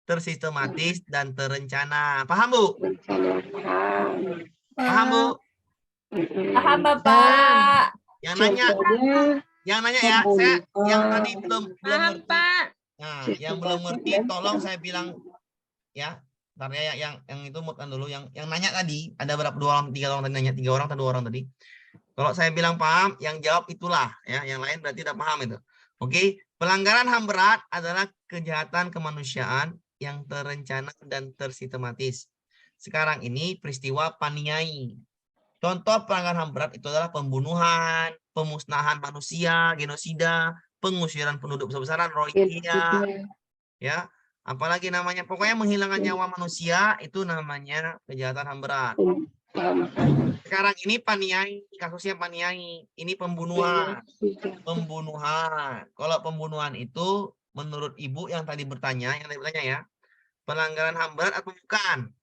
A: tersistematis dan terencana. Paham, Bu? Paham, Bu?
G: Paham, Bapak.
A: Yang nanya ya, saya yang tadi belum
G: Paham,
A: ngerti.
G: Pak.
A: Nah, yang belum ngerti tolong saya bilang ya. Ntar ya yang itu mutekan dulu yang nanya tadi ada berapa 2 orang 3 orang tadi nanya 3 orang atau 2 orang tadi. Kalau saya bilang paham, yang jawab itulah ya, yang lain berarti tidak paham itu. Oke, pelanggaran HAM berat adalah kejahatan kemanusiaan yang terencana dan tersistematis. Sekarang ini peristiwa paniai. Contoh pelanggaran HAM berat itu adalah pembunuhan, pemusnahan manusia, genosida, pengusiran penduduk besar-besaran, Rohingya, ya. Apalagi namanya, pokoknya menghilangkan nyawa manusia itu namanya kejahatan HAM berat. Sekarang ini paniai, kasusnya paniai. Ini pembunuhan. Pembunuhan. Kalau pembunuhan itu menurut Ibu yang tadi bertanya ya, pelanggaran HAM berat atau bukan?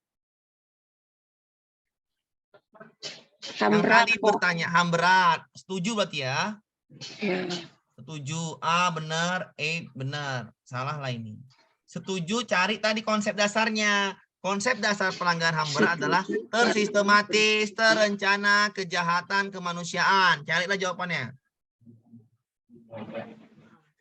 A: Yang tadi bertanya HAM berat. Setuju berarti ya? Setuju. A benar, E benar. Salah lah ini. Setuju, cari tadi konsep dasarnya. Konsep dasar pelanggaran HAM berat adalah tersistematis, terencana, kejahatan kemanusiaan. Carilah jawabannya.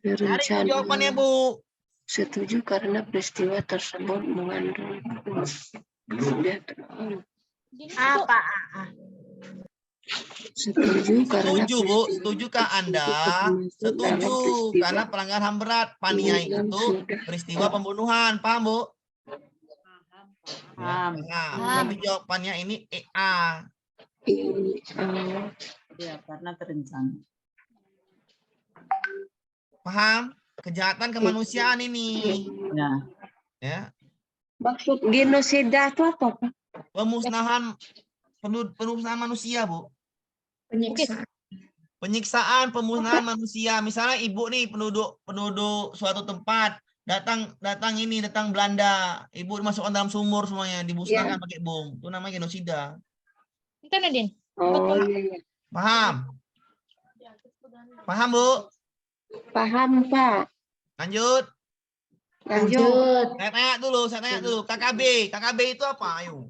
A: Cari jawabannya, Bu.
N: Setuju karena peristiwa tersebut mengandung kesejahteraan.
G: Apa?
N: Setuju karena
A: Setuju, Bu. Setujukah Anda? Setuju karena pelanggaran HAM berat. Paniai itu peristiwa pembunuhan. Paham, Bu? Paham. Tapi jawabannya ini EA.
O: Ya, karena terencana.
A: Paham? Kejahatan kemanusiaan ini. Ya.
N: Maksud genosida itu apa, Pak?
A: Pemusnahan manusia, Bu.
N: Penyiksaan.
A: Pemusnahan manusia. Misalnya Ibu nih penduduk suatu tempat datang Belanda. Ibu dimasukkan dalam sumur semuanya, dimusnahkan pakai bom. Itu namanya genosida.
G: Itu Nadine.
N: Oh, iya.
A: Paham? Paham, Bu?
N: Paham, Pak.
A: Lanjut. Saya tanya dulu. KKB itu apa? Ayo.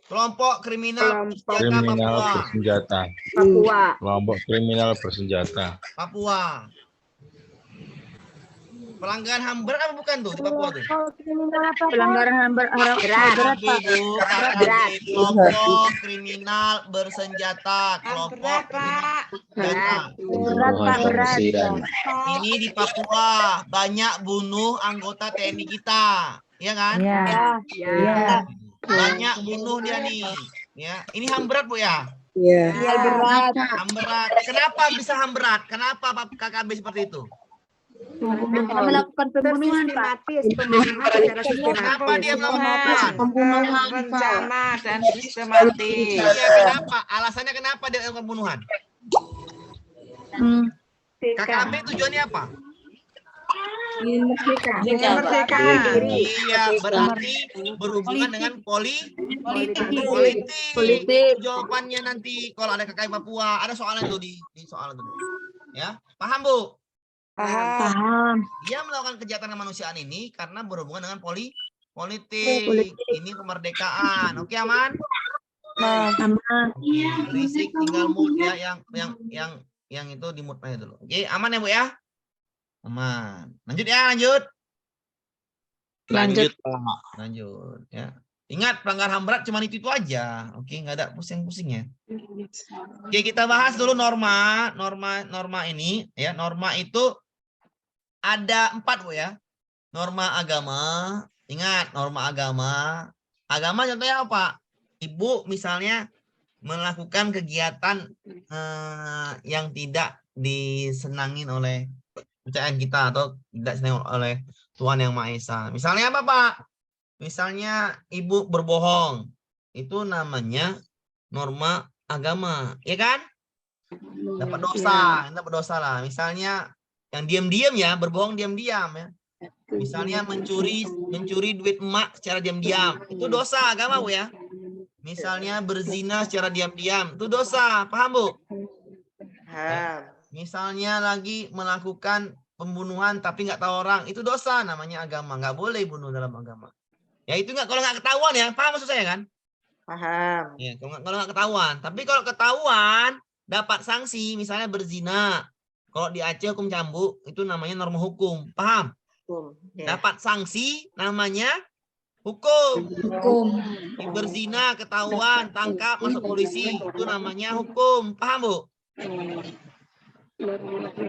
A: Kelompok kriminal
E: bersenjata.
L: Papua.
E: Kelompok kriminal bersenjata.
A: Papua. Pelanggaran HAM berat apa bukan tuh di Papua tuh?
I: Pelanggaran HAM berat.
A: Kelompok kriminal bersenjata. Kelompok
I: Berat.
A: Ini di Papua banyak bunuh anggota TNI kita, ya kan?
I: Iya.
A: Banyak bunuh dia nih. Ya, ini HAM berat, Bu ya?
N: Iya.
A: HAM berat. Kenapa bisa HAM berat? Kenapa KKB seperti itu?
I: Melakukan pembunuhan, Pak.
A: Kenapa dia melakukan
N: Pembunuhan,
O: Berencana dan sistematis.
A: Iya, kenapa? Alasannya kenapa dia melakukan pembunuhan? KKB tujuannya apa?
O: Merdeka.
A: Iya, berarti berhubungan dengan politik. Jawabannya nanti kalau ada KKB Papua, ada soalan tuh di soalan tuh. Ya, paham, Bu?
I: Paham.
A: Dia melakukan kejahatan kemanusiaan ini karena berhubungan dengan politik. Ini kemerdekaan. Oke, aman?
I: Aman.
A: Berisik tinggal mute ya, yang itu di mute aja dulu. Oke, aman ya, Bu ya? Aman. Lanjut ya. Ingat, pelanggaran HAM berat cuma itu aja. Oke, nggak ada pusing-pusingnya. Oke, kita bahas dulu norma ini ya. Norma itu ada 4, Bu ya. Norma agama. Ingat, norma agama Agama contohnya apa? Ibu misalnya melakukan kegiatan yang tidak disenangin oleh kepercayaan kita atau tidak disenangi oleh Tuhan Yang Maha Esa. Misalnya apa, Pak? Misalnya ibu berbohong. Itu namanya norma agama, ya kan? Dapat dosa lah. Misalnya yang diam-diam ya, berbohong diam-diam ya. Misalnya mencuri duit emak secara diam-diam, itu dosa agama, Bu ya. Misalnya berzina secara diam-diam, itu dosa, paham, Bu? Misalnya lagi melakukan pembunuhan tapi nggak tahu orang, itu dosa, namanya agama, nggak boleh bunuh dalam agama. Ya itu nggak, kalau nggak ketahuan ya, paham maksud saya kan?
O: Paham.
A: Ya, kalau nggak ketahuan, tapi kalau ketahuan dapat sanksi, misalnya berzina, kalau di Aceh hukum cambuk, itu namanya norma hukum, paham? Dapat sanksi namanya hukum. Berzina ketahuan, tangkap, masuk polisi, itu namanya hukum, paham, Bu?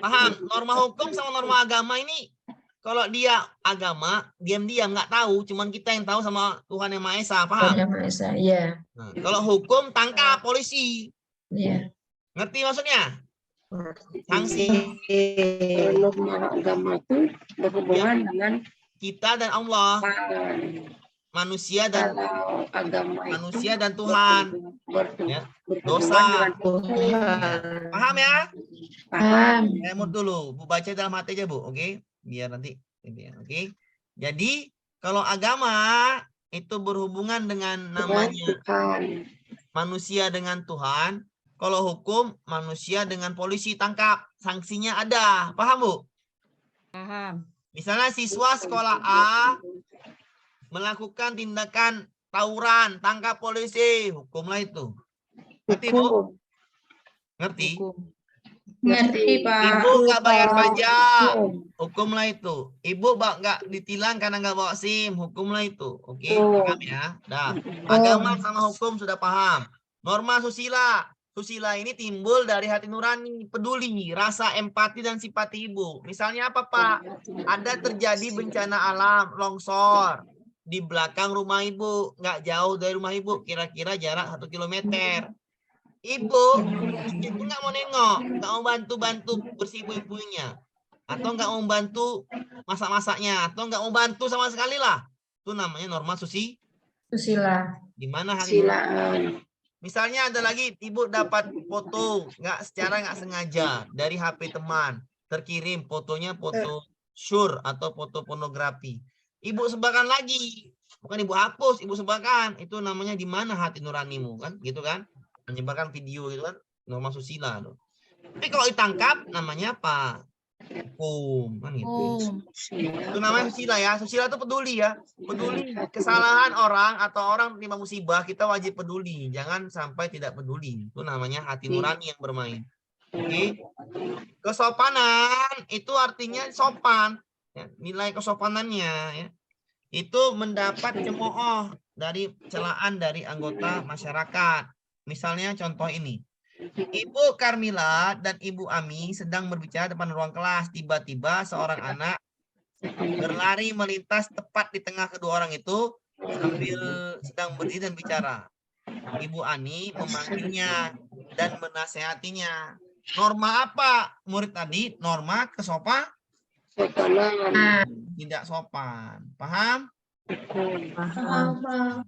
A: Paham? Norma hukum sama norma agama ini, kalau dia agama diam-diam nggak tahu, cuman kita yang tahu sama Tuhan Yang Maha Esa, paham?
J: Iya.
A: Nah, kalau hukum tangkap polisi,
J: Iya.
A: ngerti maksudnya? Sanksi.
N: Norma agama itu berhubungan dengan
A: kita dan Allah, manusia dan Tuhan, ya. Dosa. Paham ya?
J: Paham.
A: Saya mau dulu, Bu baca dalam hati aja, Bu, oke? Biar nanti, oke? Jadi kalau agama itu berhubungan dengan namanya manusia dengan Tuhan. Kalau hukum, manusia dengan polisi, tangkap. Sanksinya ada. Paham, Bu?
O: Paham.
A: Misalnya siswa sekolah A melakukan tindakan tawuran, tangkap polisi. Hukumlah itu. Ngerti, Bu? Ngerti?
J: Ngerti, Pak.
A: Ibu nggak bayar pajak. Hukumlah itu. Ibu nggak ditilang karena nggak bawa SIM. Hukumlah itu. Oke, paham ya? Dah. Agama sama hukum sudah paham. Norma susila. Susila ini timbul dari hati nurani, peduli, rasa empati dan simpati ibu. Misalnya apa, Pak? Ada terjadi bencana alam, longsor di belakang rumah ibu, nggak jauh dari rumah ibu, kira-kira jarak 1 kilometer. Ibu nggak mau nengok, nggak mau bantu bersih puing-puingnya, atau nggak mau bantu masak-masaknya, atau nggak mau bantu sama sekali lah. Itu namanya norma susila. Di mana hati nurani? Misalnya ada lagi, ibu dapat foto nggak sengaja dari HP teman, terkirim fotonya foto syur atau foto pornografi. Ibu sebarkan lagi, bukan ibu hapus, ibu sebarkan. Itu namanya di mana hati nuranimu, kan? Gitu kan? Menyebarkan video gitu kan, norma susila loh. Tapi kalau ditangkap namanya apa? Hukum, kan gitu. Itu namanya susila ya. Susila itu peduli ya. Peduli kesalahan orang atau orang terima musibah, kita wajib peduli. Jangan sampai tidak peduli. Itu namanya hati nurani yang bermain. Oke. Kesopanan itu artinya sopan. Ya, nilai kesopanannya ya. Itu mendapat cemooh dari celaan dari anggota masyarakat. Misalnya contoh ini. Ibu Karmila dan Ibu Ami sedang berbicara depan ruang kelas. Tiba-tiba seorang anak berlari melintas tepat di tengah kedua orang itu sambil sedang berdiri dan bicara. Ibu Ani memanggilnya dan menasehatinya. Norma apa murid tadi? Norma kesopanan. Tidak sopan. Paham?
J: Paham.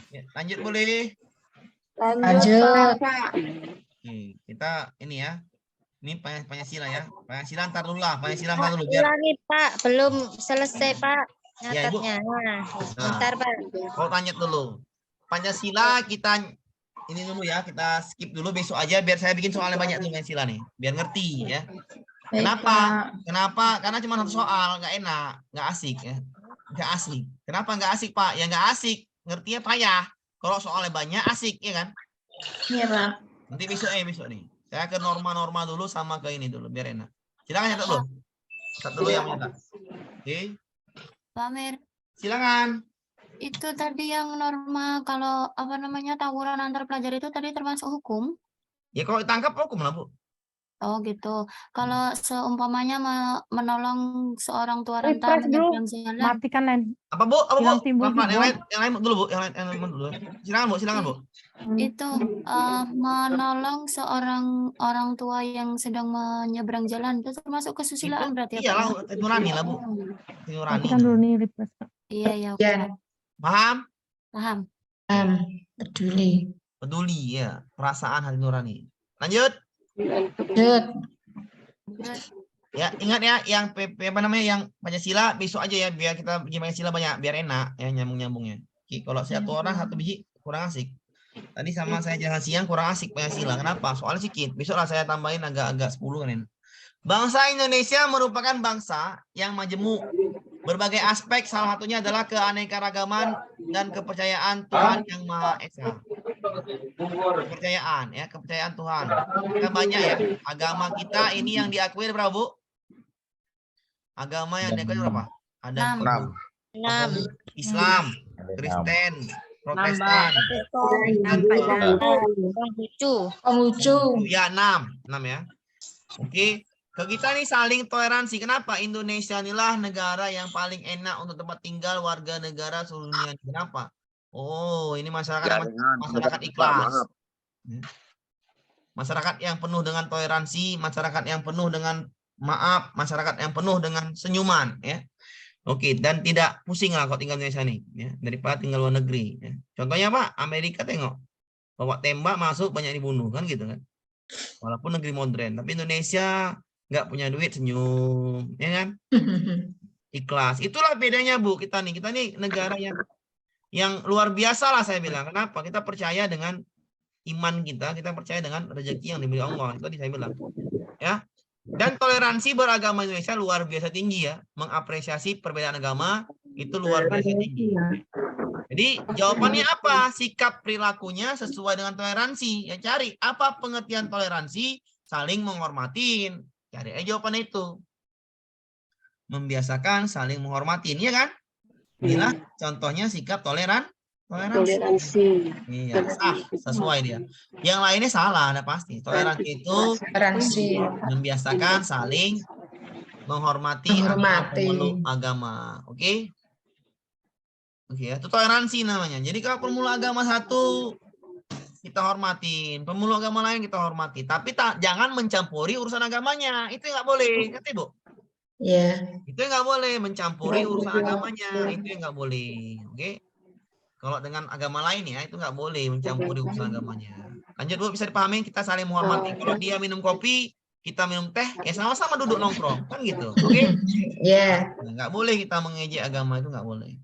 A: Ya, lanjut boleh?
J: Lanjut.
A: Oke, kita ini ya. Ini Pancasila ya. Pancasila ntar dulu lah. Pancasila ntar dulu biar.
M: Ulangi, Pak. Belum selesai, Pak.
A: Ya, Ibu.
M: Nyatatnya. Bentar, Pak.
A: Mau tanya dulu. Pancasila kita ini dulu ya. Kita skip dulu besok aja biar saya bikin soalnya banyak tuh Pancasila nih. Biar ngerti ya. Kenapa? Kenapa? Karena cuma satu soal, nggak enak, nggak asik ya. Nggak asik. Kenapa nggak asik, Pak? Ya nggak asik. Ngertinya payah. Kalau soalnya banyak asik ya kan?
J: Iya, Pak.
A: Nanti besok nih. Saya ke norma-norma dulu sama ke ini dulu biar enak. Silakan nyatat dulu. Catat dulu yang nyatat. Oke.
P: Pak Mir,
A: Silakan.
P: itu tadi yang norma kalau apa namanya tawuran antar pelajar itu tadi termasuk hukum?
A: Ya kalau ditangkap hukum lah, Bu.
P: Oh gitu. Kalau seumpamanya menolong seorang tua renta
C: Refresh dulu.
P: menyeberang jalan,
C: Matikan lain.
A: Apa Bu? Apa Bu?
C: Hilang timbul
A: Pelan-pelan.
C: juga.
A: Yang lain dulu Bu. Yang lain dulu. Silakan Bu. Silakan Bu.
P: itu menolong seorang orang tua yang sedang menyeberang jalan itu termasuk kesusilaan berarti ya Pak?
A: Iyalah,
P: Ya?
A: nurani lah Bu. Nurani.
C: Matikan dulu nih refresh.
P: Iya ya. Oke.
A: Paham?
P: Paham.
J: Peduli.
A: Peduli ya, perasaan hati nurani. Lanjut.
J: Lanjut.
A: Ya, ingat ya yang apa namanya yang Pancasila besok aja ya biar kita bikin Pancasila banyak biar enak ya nyambung-nyambungnya. Oke, kalau satu orang satu biji kurang asik. Tadi sama saya jalan siang kurang asik Pancasila. Kenapa? Soalnya sedikit. Besok lah saya tambahin agak 10 kan. Bangsa Indonesia merupakan bangsa yang majemuk. Berbagai aspek, salah satunya adalah keanekaragaman dan kepercayaan Tuhan yang Maha Esa. Kepercayaan ya, kepercayaan Tuhan. Kita banyak ya. Agama kita ini yang diakui berapa, Bu? Agama yang diakui berapa? Ada
G: 6.
A: Islam, Kristen, Protestan,
J: Konghucu.
A: ya 6 ya. Oke. Ke kita nih saling toleransi. Kenapa? Indonesia inilah negara yang paling enak untuk tempat tinggal warga negara seluruh dunia. Kenapa? Oh, ini masyarakat ikhlas. Masyarakat yang penuh dengan toleransi, masyarakat yang penuh dengan maaf, masyarakat yang penuh dengan senyuman, ya. Oke, dan tidak pusing lah kalau tinggal di Indonesia nih, ya, daripada tinggal luar negeri. Ya. Contohnya Pak, Amerika tengok, bawa tembak masuk banyak dibunuh kan gitu kan. Walaupun negeri modern, tapi Indonesia nggak punya duit senyum, ya kan? Ikhlas. Itulah bedanya Bu kita nih negara yang luar biasa lah saya bilang. Kenapa? Kita percaya dengan iman kita percaya dengan rezeki yang diberi Allah. Itu tadi saya bilang. Ya. Dan toleransi beragama Indonesia luar biasa tinggi ya. Mengapresiasi perbedaan agama itu luar biasa tinggi. Jadi jawabannya apa? Sikap perilakunya sesuai dengan toleransi. Ya cari apa pengertian toleransi? Saling menghormatin. Cari aja jawaban itu. Membiasakan saling menghormatin, ya kan? Inilah contohnya sikap toleransi. Iya, sesuai dia. Yang lainnya salah, ada pasti. Toleransi itu membiasakan saling menghormati pemeluk agama. Oke? Oke, itu toleransi namanya. Jadi kalau pemeluk agama satu kita hormatin, pemeluk agama lain kita hormati, tapi jangan mencampuri urusan agamanya. Itu nggak boleh, ngerti Bu?
J: Iya.
A: Itu nggak boleh mencampuri urusan agamanya, itu yang nggak boleh. Oke? Kalau dengan agama lain ya itu nggak boleh mencampuri urusan agamanya. Lanjut Bu, bisa dipahami? Kita saling menghormati. Kalau dia minum kopi, kita minum teh, ya sama-sama duduk nongkrong, kan gitu. Oke?
J: Iya.
A: Nggak boleh kita mengejek agama, itu nggak boleh.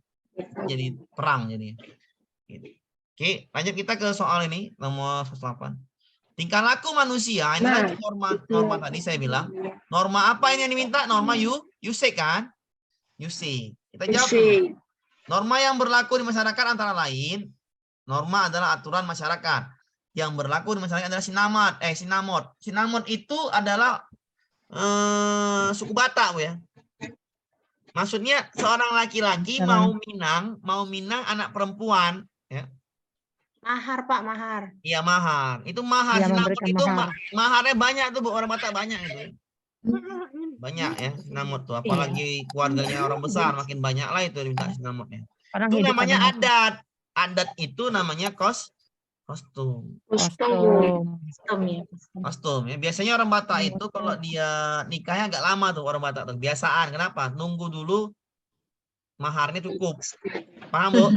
A: Jadi perang jadi. Gitu. Oke, lanjut kita ke soal ini nomor 108. Tingkah laku manusia, ini lagi norma tadi saya bilang. Norma apa ini yang diminta? Norma USEC kan? USEC. Kita jawab. Norma yang berlaku di masyarakat antara lain, norma adalah aturan masyarakat. Yang berlaku di masyarakat adalah sinamot. Sinamot itu adalah suku Batak, Bu ya. Maksudnya seorang laki-laki mau minang anak perempuan, ya.
L: Mahar Pak, mahar.
A: Iya mahar. Itu mahar.
C: Ya,
A: Sinamot itu
C: mahar.
A: maharnya banyak tuh Bu, orang Batak banyak itu. Banyak ya sinamot tuh. Apalagi keluarganya orang besar makin banyak lah itu diminta sinamotnya. Itu namanya adat. Adat itu namanya kostum. Kostum ya. Biasanya orang Batak itu kalau dia nikahnya agak lama tuh orang Batak tuh. Kebiasaan. Kenapa? Nunggu dulu maharnya cukup. Paham Bu?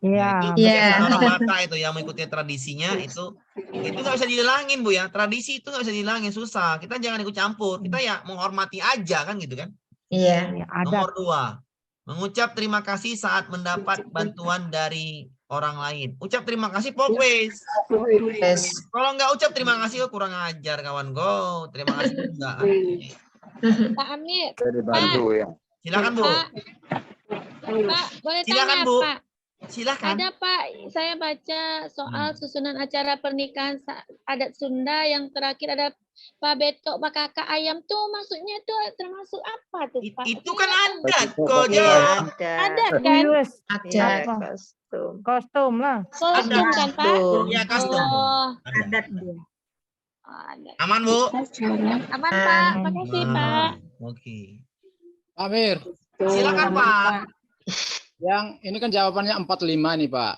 C: Iya.
A: Orang Batak itu yang mengikuti tradisinya itu nggak bisa dihilangin Bu ya. Tradisi itu nggak bisa dihilangin, susah. Kita jangan ikut campur. Kita ya menghormati aja kan gitu kan.
J: Iya.
A: Nomor 2, mengucap terima kasih saat mendapat bantuan dari orang lain. Ucap terima kasih pokoknya. Kalau nggak ucap terima kasih kurang ajar kawan go. Terima kasih enggak.
G: Pak Amir.
A: Silakan Bu.
G: Pak, boleh
A: Silakan
G: tanya
A: Bu.
G: Pak?
A: Silakan.
G: Ada Pak, saya baca soal susunan acara pernikahan adat Sunda yang terakhir ada Pak Betok, Pak Kakak Ayam tuh maksudnya tuh termasuk apa tuh Pak?
A: Itu kan adat kok
G: Adat kan?
C: Kostum lah.
G: Kostum kan Pak?
A: Iya kostum.
G: Oh,
L: Adat dia.
A: Aman, Bu?
G: Aman, Pak. Makasih, Pak.
A: Oke.
K: Pak Amir,
A: Silakan, Pak.
K: yang ini kan jawabannya 45 nih Pak.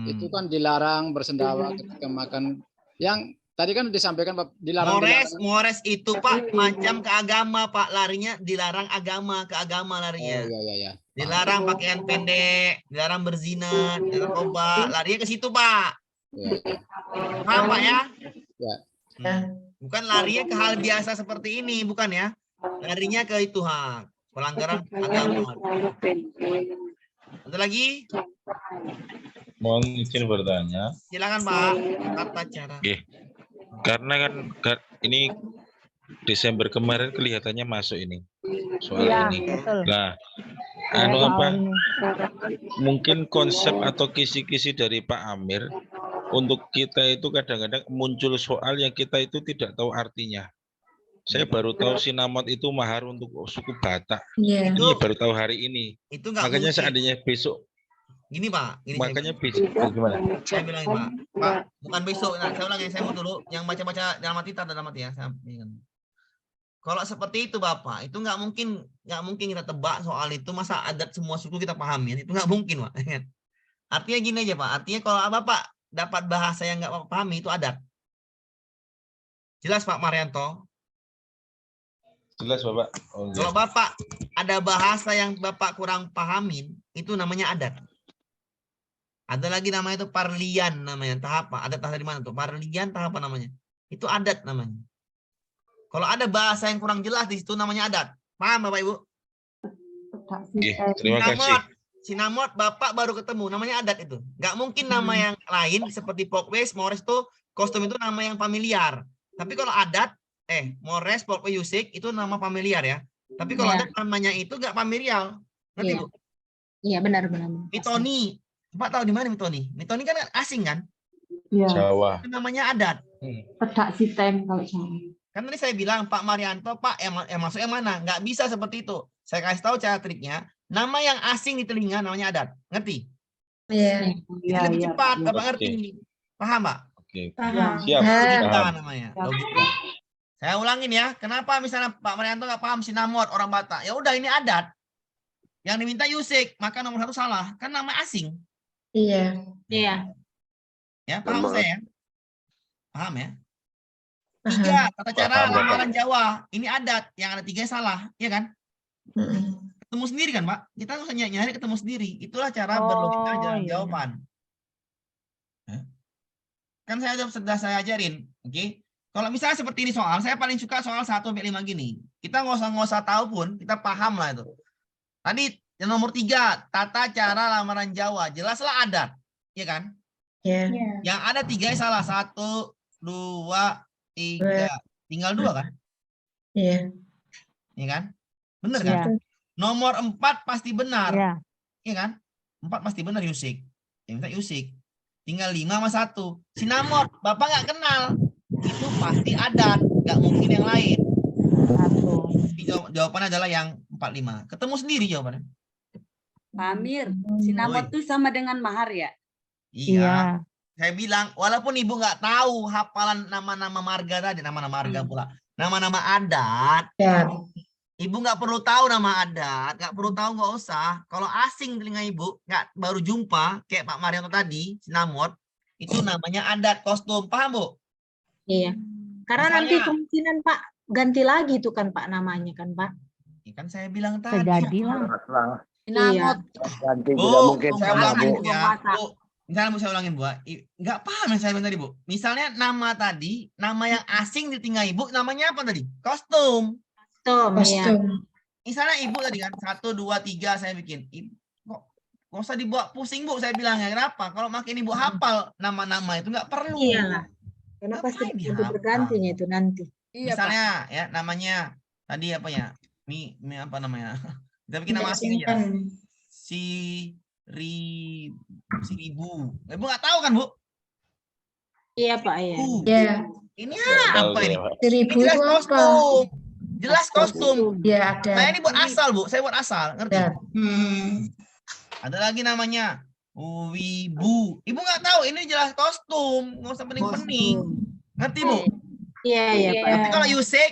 K: Itu kan dilarang bersendawa ketika makan. Yang tadi kan disampaikan Pak, dilarang.
A: Mores itu Pak macam ke agama, Pak. Larinya dilarang agama ke agama larinya.
K: Oh, iya.
A: Dilarang pakaian pendek, dilarang berzina, dilarang obat, larinya ke situ, Pak. Paham, Pak ya?
K: Ya.
A: Bukan larinya ke hal biasa seperti ini, bukan ya? Larinya ke itu, pelanggaran agama. Ada lagi?
E: Mohon izin bertanya.
A: Silakan, Pak. Tata cara.
E: Oke. Karena kan ini Desember kemarin kelihatannya masuk ini soal ini.
C: Betul.
E: Nah, mungkin konsep atau kisi-kisi dari Pak Amir untuk kita itu kadang-kadang muncul soal yang kita itu tidak tahu artinya. Saya baru tahu sinamot itu mahar untuk suku Batak.
J: Iya.
E: Ini baru tahu hari ini.
A: Itu nggak
E: makanya
A: mungkin.
E: seandainya besok.
A: Gini, Pak.
E: Makanya besok gimana?
A: Saya bilang, Pak. Pak, bukan besok. Nah, saya ulangi, saya mau dulu. Yang baca-baca dalam hati, dalam hati ya. Kalau seperti itu, Bapak, itu nggak mungkin kita tebak soal itu. Masa adat semua suku kita pahami? Itu nggak mungkin, Pak. Artinya gini aja, Pak. Artinya kalau Bapak dapat bahasa yang nggak Bapak pahami, itu adat. Jelas, Pak Marianto?
E: Jelas, Bapak.
A: Kalau Bapak ada bahasa yang Bapak kurang pahamin, itu namanya adat. Ada lagi namanya itu parlian namanya. Entah apa, adat dari mana tuh? Parlian, entah apa namanya. Itu adat namanya. Kalau ada bahasa yang kurang jelas di situ namanya adat. Paham, Bapak Ibu?
E: Terima kasih.
A: Sinamot Bapak baru ketemu, namanya adat itu. Nggak mungkin nama yang lain seperti Folkways, Mores itu kostum itu nama yang familiar. Tapi kalau adat, Mores, Folkways, Yusik itu nama familiar ya. Tapi kalau adat namanya itu nggak familiar. Ngerti, Bu?
J: Iya, benar.
A: Mitoni. Bapak tahu di mana Mitoni? Mitoni kan asing kan?
C: Iya.
E: Jawa.
A: Itu namanya adat.
C: Pedak sitem kalau Jawa.
A: Kan tadi saya bilang Pak Marianto, Pak, yang masuk yang mana? Nggak bisa seperti itu. Saya kasih tahu cara triknya. Nama yang asing di telinga namanya adat. Ngerti?
J: Iya.
A: Jadi lebih cepat, Bapak ngerti. Paham, Pak?
E: Oke.
J: Paham.
E: Siap.
A: Logika
E: Paham.
A: namanya. Logika. Saya ulangin ya. Kenapa misalnya Pak Marianto nggak paham sinamot orang Batak? Ya udah ini adat. Yang diminta Yusik, maka nomor 1 salah. Kan nama asing.
J: Iya.
A: Ya, paham saya? Paham ya? 3, tata cara lamaran Jawa. Ini adat. Yang ada 3 salah. Iya kan? Ketemu sendiri kan, Pak? Kita nggak usah nyari, ketemu sendiri. Itulah cara berlogika dalam jawaban. Kan sudah saya ajarin. Oke? Kalau misalnya seperti ini soal, saya paling suka soal 1-5 gini. Kita nggak usah tahu pun, kita paham lah itu. Tadi yang nomor 3, tata cara lamaran Jawa. Jelaslah adat. Iya kan?
J: Iya.
A: Yang ada 3 salah. 1, 2, 3. Tinggal 2 kan?
J: Iya.
A: Iya kan? Bener kan? Nomor 4 pasti benar. Iya kan? 4 pasti benar Yusik. Yang minta Yusik. Tinggal 5 sama 1. Sinamot, Bapak nggak kenal. Itu pasti adat. Nggak mungkin yang lain. Jawabannya adalah yang 45. Ketemu sendiri jawabannya.
B: Pak Amir, sinamot itu sama dengan mahar ya?
A: Iya. Saya bilang, walaupun Ibu nggak tahu hafalan nama-nama marga tadi, nama-nama marga pula. Nama-nama adat. Ibu nggak perlu tahu nama adat, nggak perlu tahu, nggak usah. Kalau asing telinga Ibu, nggak baru jumpa, kayak Pak Marianto tadi, sinamot, itu namanya adat kostum. Paham, Bu?
J: Iya. Karena nanti kemungkinan Pak ganti lagi tuh kan Pak namanya kan Pak.
A: Ya, kan saya bilang tadi.
C: Sejadilah.
J: Sinamot.
Q: Ganti juga mungkin sama Bu.
A: Misalnya saya ulangin Bu, nggak paham yang saya bilang tadi Bu. Misalnya nama tadi, nama yang asing di telinga Ibu, namanya apa tadi? Kostum.
J: Kostum.
A: Misalnya Ibu tadi kan 1, 2, 3 saya bikin. Kok nggak usah dibuat pusing Bu, saya bilang ya. Kenapa? Kalau makin Ibu hafal nama-nama itu nggak perlu.
J: Iyalah. Karena pasti bergantinya itu nanti.
A: Misalnya ya namanya tadi apa ya? Apa namanya? Kita bikin nama asing aja. Seribu. Ibu nggak tahu kan, Bu?
J: Iya, Pak, ya.
I: Iya.
A: Ini apa ini?
I: Seribu
A: Ini jelas
I: itu
A: kostum. Jelas kostum.
I: Ya, ada.
A: Saya ini buat asal, Bu. Saya buat asal, ngerti? Ada lagi namanya Wibu. Ibu nggak tahu, ini jelas kostum. Nggak usah pening-pening. Ngerti, Bu?
J: Iya, Pak.
A: Tapi kalau Yusik,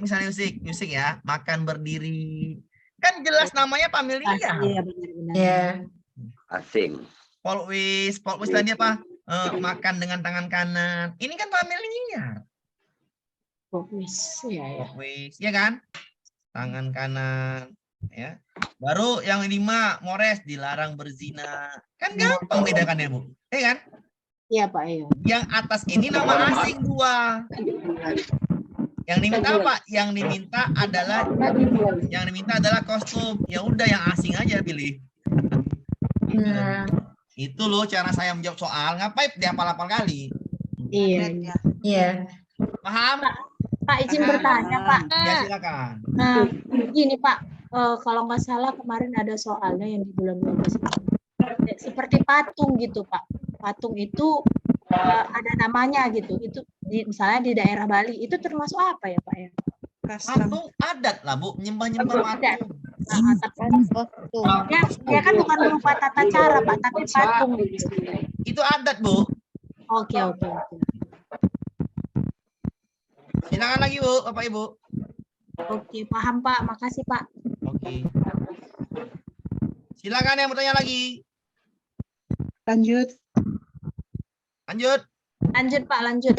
A: misalnya Yusik ya, makan berdiri. Kan jelas namanya familiar.
J: Iya, benar-benar.
O: Iya.
Q: Asing.
A: Polwis tadi apa? Makan dengan tangan kanan. Ini kan familiar.
J: Fokus, ya.
A: Polwis, ya kan? Tangan kanan, ya. Baru yang 5, Mores, dilarang berzina. Kan gampang bedakannya, Bu. Iya kan?
J: Iya, Pak. Iya.
A: Yang atas ini nama asing 2. Yang diminta apa? Yang diminta adalah kostum. Ya udah yang asing aja pilih. Itu loh cara saya menjawab soal. Ngapain dihafal-hafal kali?
J: Iya.
O: Iya.
A: Paham?
J: Pak izin bertanya, Pak.
A: Ya silakan.
J: Nah, gini Pak, kalau nggak salah kemarin ada soalnya yang di bulan 12 itu. Seperti patung gitu, Pak. Patung itu ada namanya gitu. Itu misalnya di daerah Bali, itu termasuk apa ya, Pak ya?
A: Patung adat lah, Bu, nyembah-nyembah patung.
J: Ya kan bukan berupa tata cara, Pak, tapi patung.
A: Itu adat, Bu.
J: Oke.
A: Silakan lagi, Bu, Bapak Ibu.
J: Oke, paham, Pak. Makasih, Pak.
A: Oke. Silakan yang bertanya lagi.
C: Lanjut.
J: Lanjut, Pak, lanjut.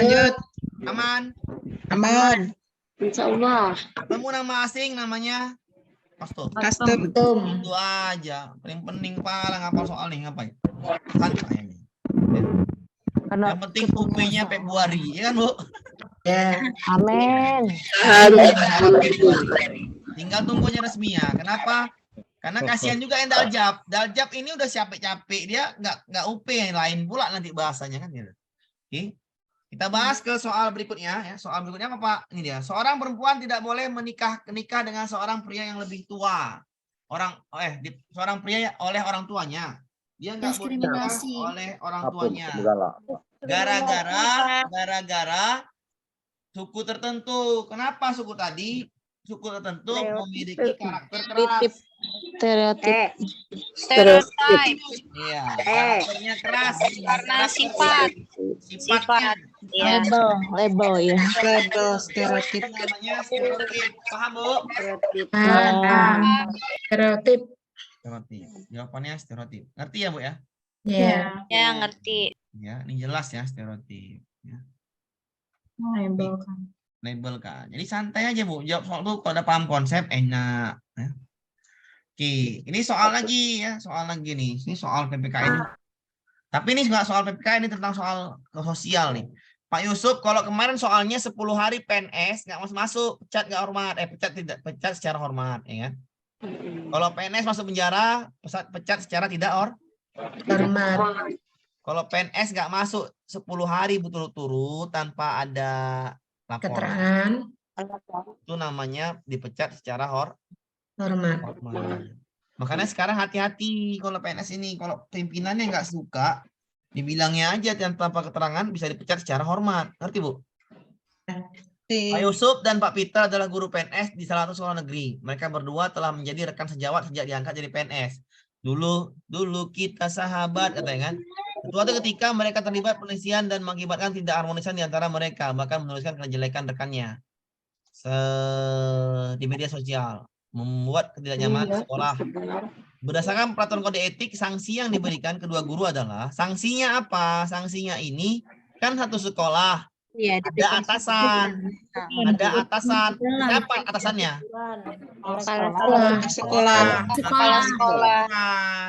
A: Aman.
B: Insya Allah.
A: Ketemu nama asing namanya kostum. Itu aja. Paling pala ngapal soal nih ngapain? Santai. Yang penting UP-nya Februari, ya kan, Bu?
O: Ya.
I: Amin.
A: Tinggal tunggunya resminya. Kenapa? Karena kasihan juga yang Daljab. Daljab ini udah capek-capek, dia nggak UP yang lain pula nanti bahasanya kan gitu. Oke. Kita bahas ke soal berikutnya ya. Soal berikutnya apa, Pak? Ini dia. Seorang perempuan tidak boleh menikah dengan seorang pria yang lebih tua. Seorang pria oleh orang tuanya. Dia nggak boleh nikah oleh orang tuanya. Gara-gara suku tertentu. Kenapa suku tadi? Suku tertentu memiliki karakter keras.
P: Stereotip.
A: Iya, karakternya keras.
P: Karena sifatnya.
I: Label ya.
O: Stereotip.
A: Namanya stereotip. Paham, Bu?
O: Stereotip.
A: Jawabannya stereotip. Ngerti ya, Bu ya?
O: Iya.
P: Ya, ngerti.
A: Ya, ini jelas ya stereotip. Ya. Label kan. Jadi santai aja, Bu. Jawab soal itu kalau udah paham konsep enak. Ya. Oke, ini soal lagi ya, soal lagi nih. Ini soal PPKN. Tapi ini nggak soal PPKN, ini tentang soal sosial nih. Pak Yusuf, kalau kemarin soalnya 10 hari PNS nggak masuk, pecat nggak hormat, pecat secara hormat, ya kan? Kalau PNS masuk penjara, pecat secara tidak hormat. Kalau PNS nggak masuk 10 hari berturut-turut tanpa ada laporan, itu namanya dipecat secara hormat. Makanya sekarang hati-hati kalau PNS ini, kalau pimpinannya nggak suka, dibilangnya aja tanpa keterangan bisa dipecat secara hormat. Ngerti, Bu? Pak Yusuf dan Pak Peter adalah guru PNS di salah satu sekolah negeri. Mereka berdua telah menjadi rekan sejawat sejak diangkat jadi PNS. Dulu kita sahabat, katanya kan. Suatu ketika mereka terlibat penelitian dan mengakibatkan tidak harmonisan di antara mereka, bahkan menuliskan kejelekan rekannya di media sosial, membuat ketidaknyamanan di sekolah. Berdasarkan peraturan kode etik, sanksi yang diberikan kedua guru adalah, sanksinya apa? Sanksinya ini kan satu sekolah, ada atasan. Siapa atasannya?
O: Kepala sekolah.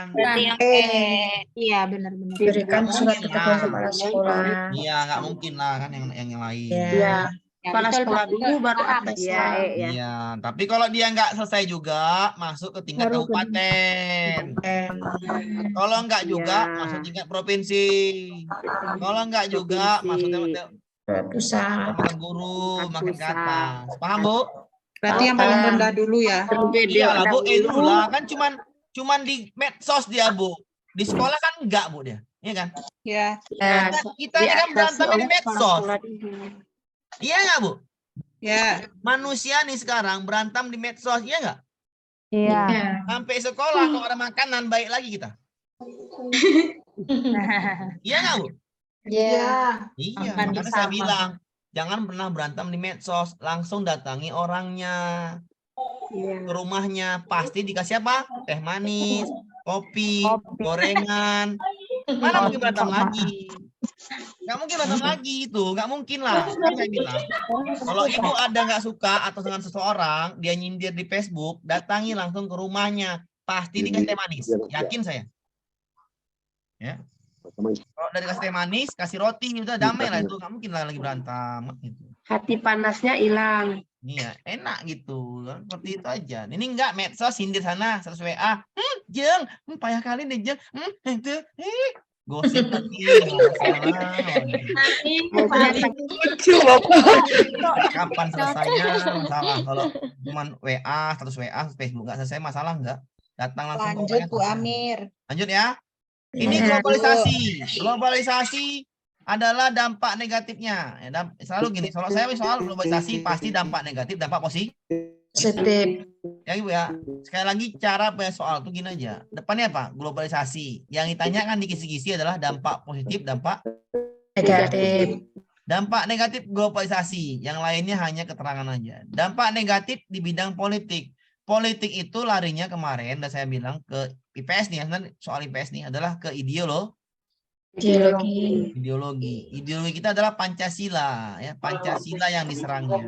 P: Berarti yang
J: Iya, benar-benar.
O: Berikan surat kepada kepala sekolah.
A: Iya, nggak mungkin lah kan yang lain.
O: Iya. Kepala sekolah dulu baru atasan.
A: Iya, tapi kalau dia nggak selesai juga masuk ke tingkat kabupaten. Kalau nggak juga masuk tingkat provinsi. Kalau nggak juga masuk
O: pusat.
A: makin guru, makin ke atas. Paham, Bu?
C: Berarti yang paling rendah dulu ya.
A: Iya lah, Bu. Dulu lah kan cuman di medsos dia, Bu. Di sekolah kan enggak, Bu, dia. Iya kan?
C: Iya.
A: Kita ini kan berantem di medsos. Iya nggak, Bu?
C: Ya.
A: Manusia nih sekarang berantem di medsos, iya nggak?
I: Iya.
A: Sampai sekolah kalau ada makanan baik lagi kita. Iya nggak, Bu?
O: Iya.
A: Iya, makanya saya bilang jangan pernah berantem di medsos, langsung datangi orangnya. Ke rumahnya, pasti dikasih apa? Teh manis, kopi, gorengan. Mana mungkin berantem lagi? Nggak mungkin berantem lagi itu, nggak mungkin lah. Kan saya bilang, kalau ibu ada nggak suka atau dengan seseorang, dia nyindir di Facebook, datangi langsung ke rumahnya, pasti dikasih teh manis. Yakin saya. Ya. Kalau udah dikasih teh manis, kasih roti, udah damai lah itu, nggak mungkin lah lagi berantem. Gitu.
N: Hati panasnya hilang.
A: Iya, enak gitu. Seperti itu aja. Ini enggak medsos sindir sana, 100 WA. Jeng, payah kali nih, Jeng. Itu, gosip lagi. Kapan selesainya masalah? Kalau cuman WA, 100 WA, Facebook enggak selesai masalah enggak? Datang langsung.
O: Lanjut Bu Amir.
A: Lanjut ya. Ini globalisasi. Globalisasi adalah dampak negatifnya. Selalu gini, kalau saya soal globalisasi pasti dampak negatif, dampak positif. Ya Ibu ya. Sekali lagi cara soal itu gini aja. Depannya apa? Globalisasi. Yang ditanyakan di kisi-kisi adalah dampak positif, dampak negatif. Dampak negatif globalisasi. Yang lainnya hanya keterangan aja. Dampak negatif di bidang politik. Politik itu larinya kemarin, dan saya bilang ke IPS nih, soal IPS nih adalah ke ideologi. Ideologi kita adalah Pancasila, ya, Pancasila yang diserangnya.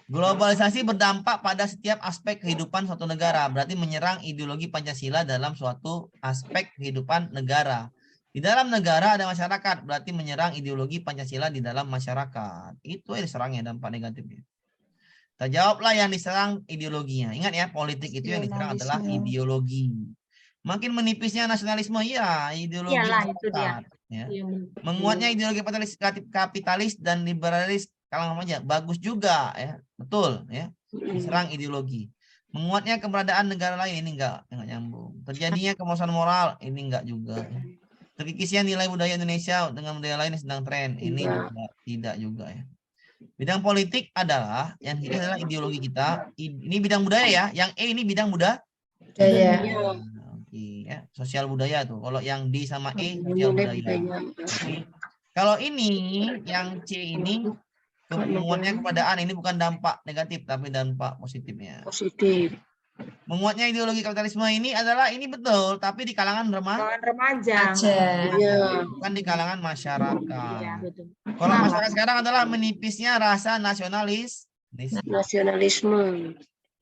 A: Globalisasi berdampak pada setiap aspek kehidupan suatu negara, berarti menyerang ideologi Pancasila dalam suatu aspek kehidupan negara. Di dalam negara ada masyarakat, berarti menyerang ideologi Pancasila di dalam masyarakat. Itu yang diserangnya dampak negatifnya. Kita jawablah yang diserang ideologinya. Ingat ya, politik itu yang diserang adalah ideologi. Makin menipisnya nasionalisme, ya ideologi masyarakat, ya. Menguatnya ideologi kapitalis dan liberalis kalangan aja bagus juga, ya, betul, ya. Diserang ideologi. Menguatnya keberadaan negara lain ini enggak nyambung. Terjadinya kemosasan moral ini enggak juga. Ya. Terkikisnya nilai budaya Indonesia dengan budaya lain yang sedang tren ini juga tidak juga, ya. Bidang politik adalah yang ini adalah ideologi kita. Ini bidang budaya ya. Yang E ini bidang budaya. Ya, sosial budaya tuh. Kalau yang D sama E sosial budaya. Kalau ini yang C ini menguatnya kepadaan, ini bukan dampak negatif tapi dampak positifnya.
N: Positif.
A: Menguatnya ideologi kapitalisme ini adalah ini betul, tapi di kalangan
O: remaja.
A: Bukan di kalangan masyarakat. Kalau masyarakat sekarang adalah menipisnya rasa nasionalisme.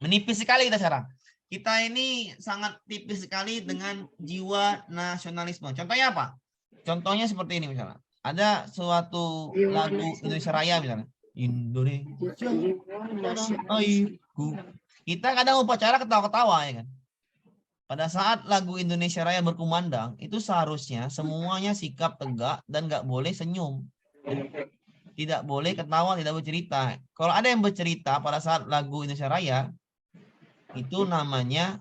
A: Menipis sekali kita sekarang. Kita ini sangat tipis sekali dengan jiwa nasionalisme. Contohnya apa? Contohnya seperti ini misalnya. Ada suatu lagu Indonesia Raya misalnya. Indonesia Airku. Kita kadang upacara ketawa-ketawa ya kan. Pada saat lagu Indonesia Raya berkumandang, itu seharusnya semuanya sikap tegak dan nggak boleh senyum. Tidak boleh ketawa, tidak boleh cerita. Kalau ada yang bercerita pada saat lagu Indonesia Raya, itu namanya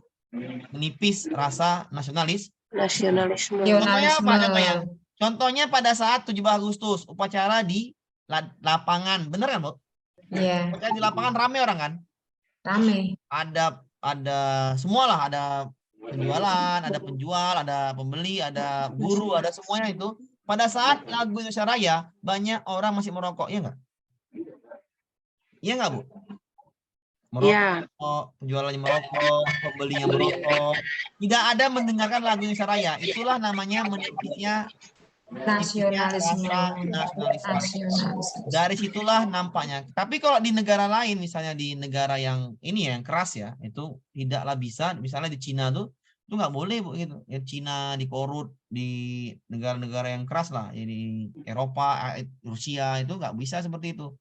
A: menipis rasa nasionalisme. Contohnya apa? Contohnya pada saat 17 Agustus upacara di lapangan, bener kan, Bu?
O: Iya.
A: Upacara di lapangan rame orang kan?
O: Rame.
A: Ada semualah, ada penjualan, ada penjual, ada pembeli, ada guru, ada semuanya itu. Pada saat lagu Indonesia Raya banyak orang masih merokok, ya nggak? Iya nggak, Bu? Merokok, penjualannya merokok, pembelinya merokok. Tidak ada mendengarkan lagu Indonesia Raya. Itulah namanya menipisnya nasionalisme. Dari situlah nampaknya. Tapi kalau di negara lain, misalnya di negara yang ini yang keras ya, itu tidaklah bisa. Misalnya di Cina tuh, itu nggak boleh, Bu, gitu. Ya, Cina dikorut, di negara-negara yang keras lah, jadi Eropa, Rusia itu nggak bisa seperti itu.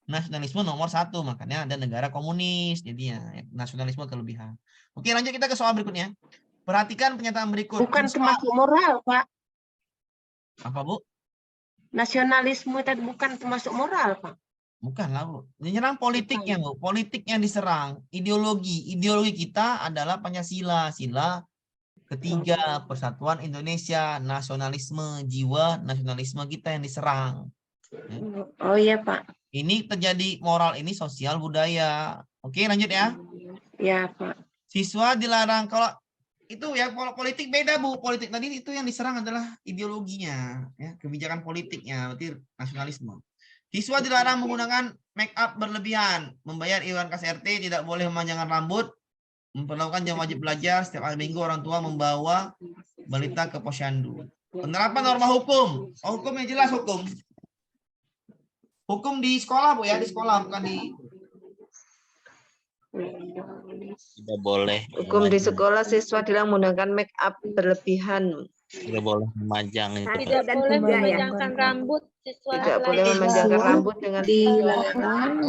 A: Nasionalisme nomor 1, makanya ada negara komunis, jadinya nasionalisme kelebihan. Oke, lanjut kita ke soal berikutnya. Perhatikan pernyataan berikut.
N: Bukan termasuk moral, Pak.
A: Apa, Bu?
N: Nasionalisme tadi bukan termasuk moral, Pak.
A: Bukan lah, Bu. Menyerang politiknya, Bu. Politik yang diserang. Ideologi. Ideologi kita adalah Pancasila. Sila ketiga, Persatuan Indonesia, nasionalisme, jiwa nasionalisme kita yang diserang. Ya.
N: Oh iya, Pak.
A: Ini terjadi moral ini sosial budaya. Oke, lanjut ya.
N: Ya, Pak.
A: Siswa dilarang, kalau itu ya politik beda, Bu. Politik tadi itu yang diserang adalah ideologinya, ya, kebijakan politiknya, berarti nasionalisme. Siswa dilarang menggunakan make up berlebihan, membayar iuran kas RT, tidak boleh memanjangkan rambut, memperlakukan jam wajib belajar, setiap hari Minggu orang tua membawa balita ke posyandu. Penerapan norma hukum. Oh, hukumnya jelas hukum. Hukum di sekolah, Bu ya, di sekolah bukan di.
E: Tidak boleh.
N: Hukum di sekolah siswa dilarang menggunakan make up berlebihan.
E: Tidak boleh memajang itu.
L: Tidak boleh memanjangkan rambut siswa.
N: Tidak boleh memanjangkan rambut dengan
B: dilarang.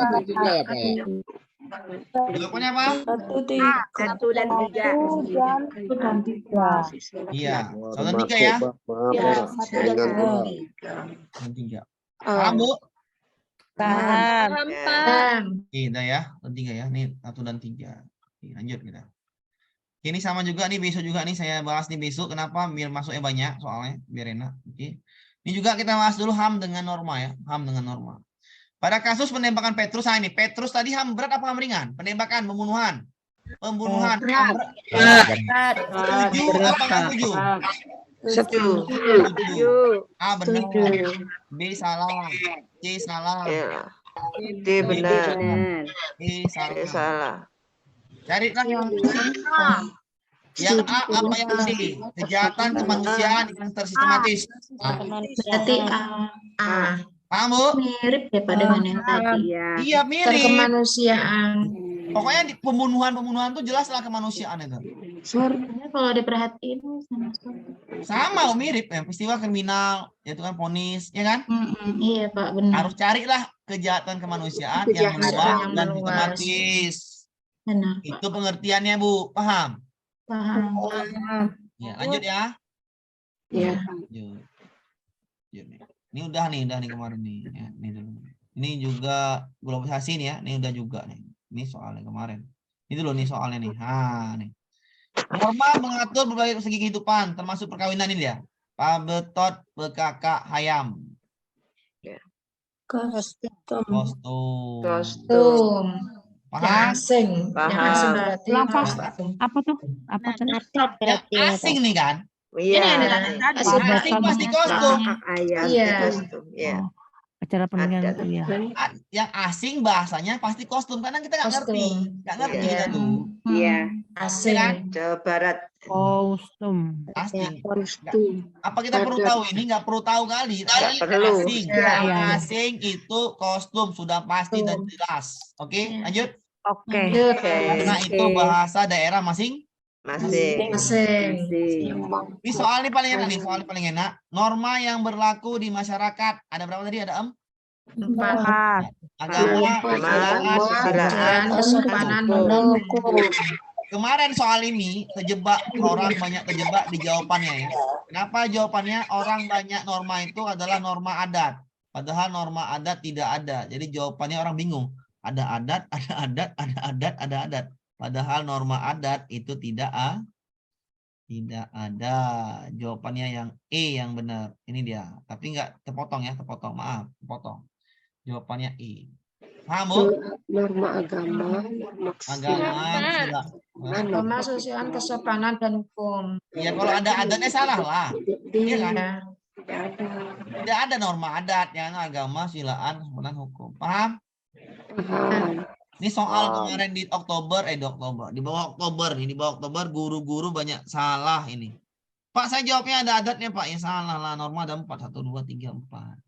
A: Jawabannya apa?
L: 1 dan 3.
A: Iya, 1 dan 3 ya.
L: Ya,
A: 1 dan 3. Paham, Bu?
L: Paham, Pak.
A: Oke, udah ya, 3 ya. Nih 1 dan 3. Oke, lanjut kita. Ini sama juga nih, besok juga nih saya bahas nih besok. Kenapa? Biar masuknya banyak soalnya, biar enak. Oke. Ini juga kita bahas dulu HAM dengan norma ya. HAM dengan norma. Pada kasus penembakan Petrus, nah ini Petrus tadi HAM berat apa HAM ringan? Penembakan, pembunuhan. Pembunuhan.
N: berat.
A: Setuju apa nggak setuju?
N: Setuju.
A: A benar. B salah. C salah.
N: Ya. D benar.
A: E salah.
N: E salah.
A: Cari lagi. Yang A apa yang D? Kejahatan kemanusiaan yang tersistematis.
O: Berarti A.
A: Paham, Bu?
O: Mirip ya Pak dengan yang tadi.
A: Iya, mirip.
O: Kemanusiaan.
A: Pokoknya di pembunuhan tuh jelaslah kemanusiaan itu.
O: Sebenarnya kalau diperhatiin
A: Sama, mirip ya. Peristiwa kriminal, yaitu kan vonis, ya kan?
O: Iya Pak, benar.
A: Harus carilah kejahatan kemanusiaan yang meluas dan sistematis.
O: Benar.
A: Itu pengertiannya, Bu. Paham?
O: Paham.
A: Ya, lanjut ya.
O: Iya.
A: Lanjut. Ini udah nih kemarin nih. Ya, ini dulu. Ini juga globalisasi nih ya. Ini udah juga nih. Ini soalnya kemarin. Ini dulu nih soalnya nih. Nah, nih. Norma mengatur berbagai segi kehidupan, termasuk perkawinan ini ya. Pabetot, bekaka, hayam. Kostum. Paham?
O: Asing.
N: Paham.
C: Apa tuh? Apa tuh?
A: Yang asing nih kan?
N: Iya.
A: Asing pasti kostum.
N: Iya. Iya.
C: Acara pernikahan itu ya.
A: Yang asing bahasanya pasti kostum karena kita nggak ngerti, kita tuh.
N: Iya.
O: Asing.
N: Jawa Barat.
C: Kostum.
A: Asing. Apa kita perlu tahu ini? Nggak perlu tahu kali.
N: Perlu.
A: Asing. Asing itu kostum sudah pasti dan jelas. Oke, lanjut.
C: Oke.
A: Karena itu bahasa daerah masing.
N: Masing.
A: Ini soal ini paling enak nih, soal paling enak. Norma yang berlaku di masyarakat. Ada berapa tadi? Ada 4. Agama,
O: kesopanan, hukum.
A: Kemarin soal ini orang banyak terjebak di jawabannya ya. Kenapa jawabannya orang banyak norma itu adalah norma adat. Padahal norma adat tidak ada. Jadi jawabannya orang bingung. Ada adat, ada adat, ada adat, ada adat. Padahal norma adat itu tidak ada. Jawabannya yang E yang benar. Ini dia. Tapi enggak terpotong ya, terpotong. Maaf, terpotong. Jawabannya E. Paham, Bu?
L: Norma agama,
O: Norma sosial, kesopanan dan hukum.
A: Ya kalau ada adatnya salah lah. Iya kan? Tidak ada norma adat yang agama, silaan, kesopanan, hukum. Paham? Ini soal kemarin di bawah Oktober guru-guru banyak salah ini. Pak, saya jawabnya ada adatnya, Pak. Ya salah lah, norma ada 4, 1 2 3 4.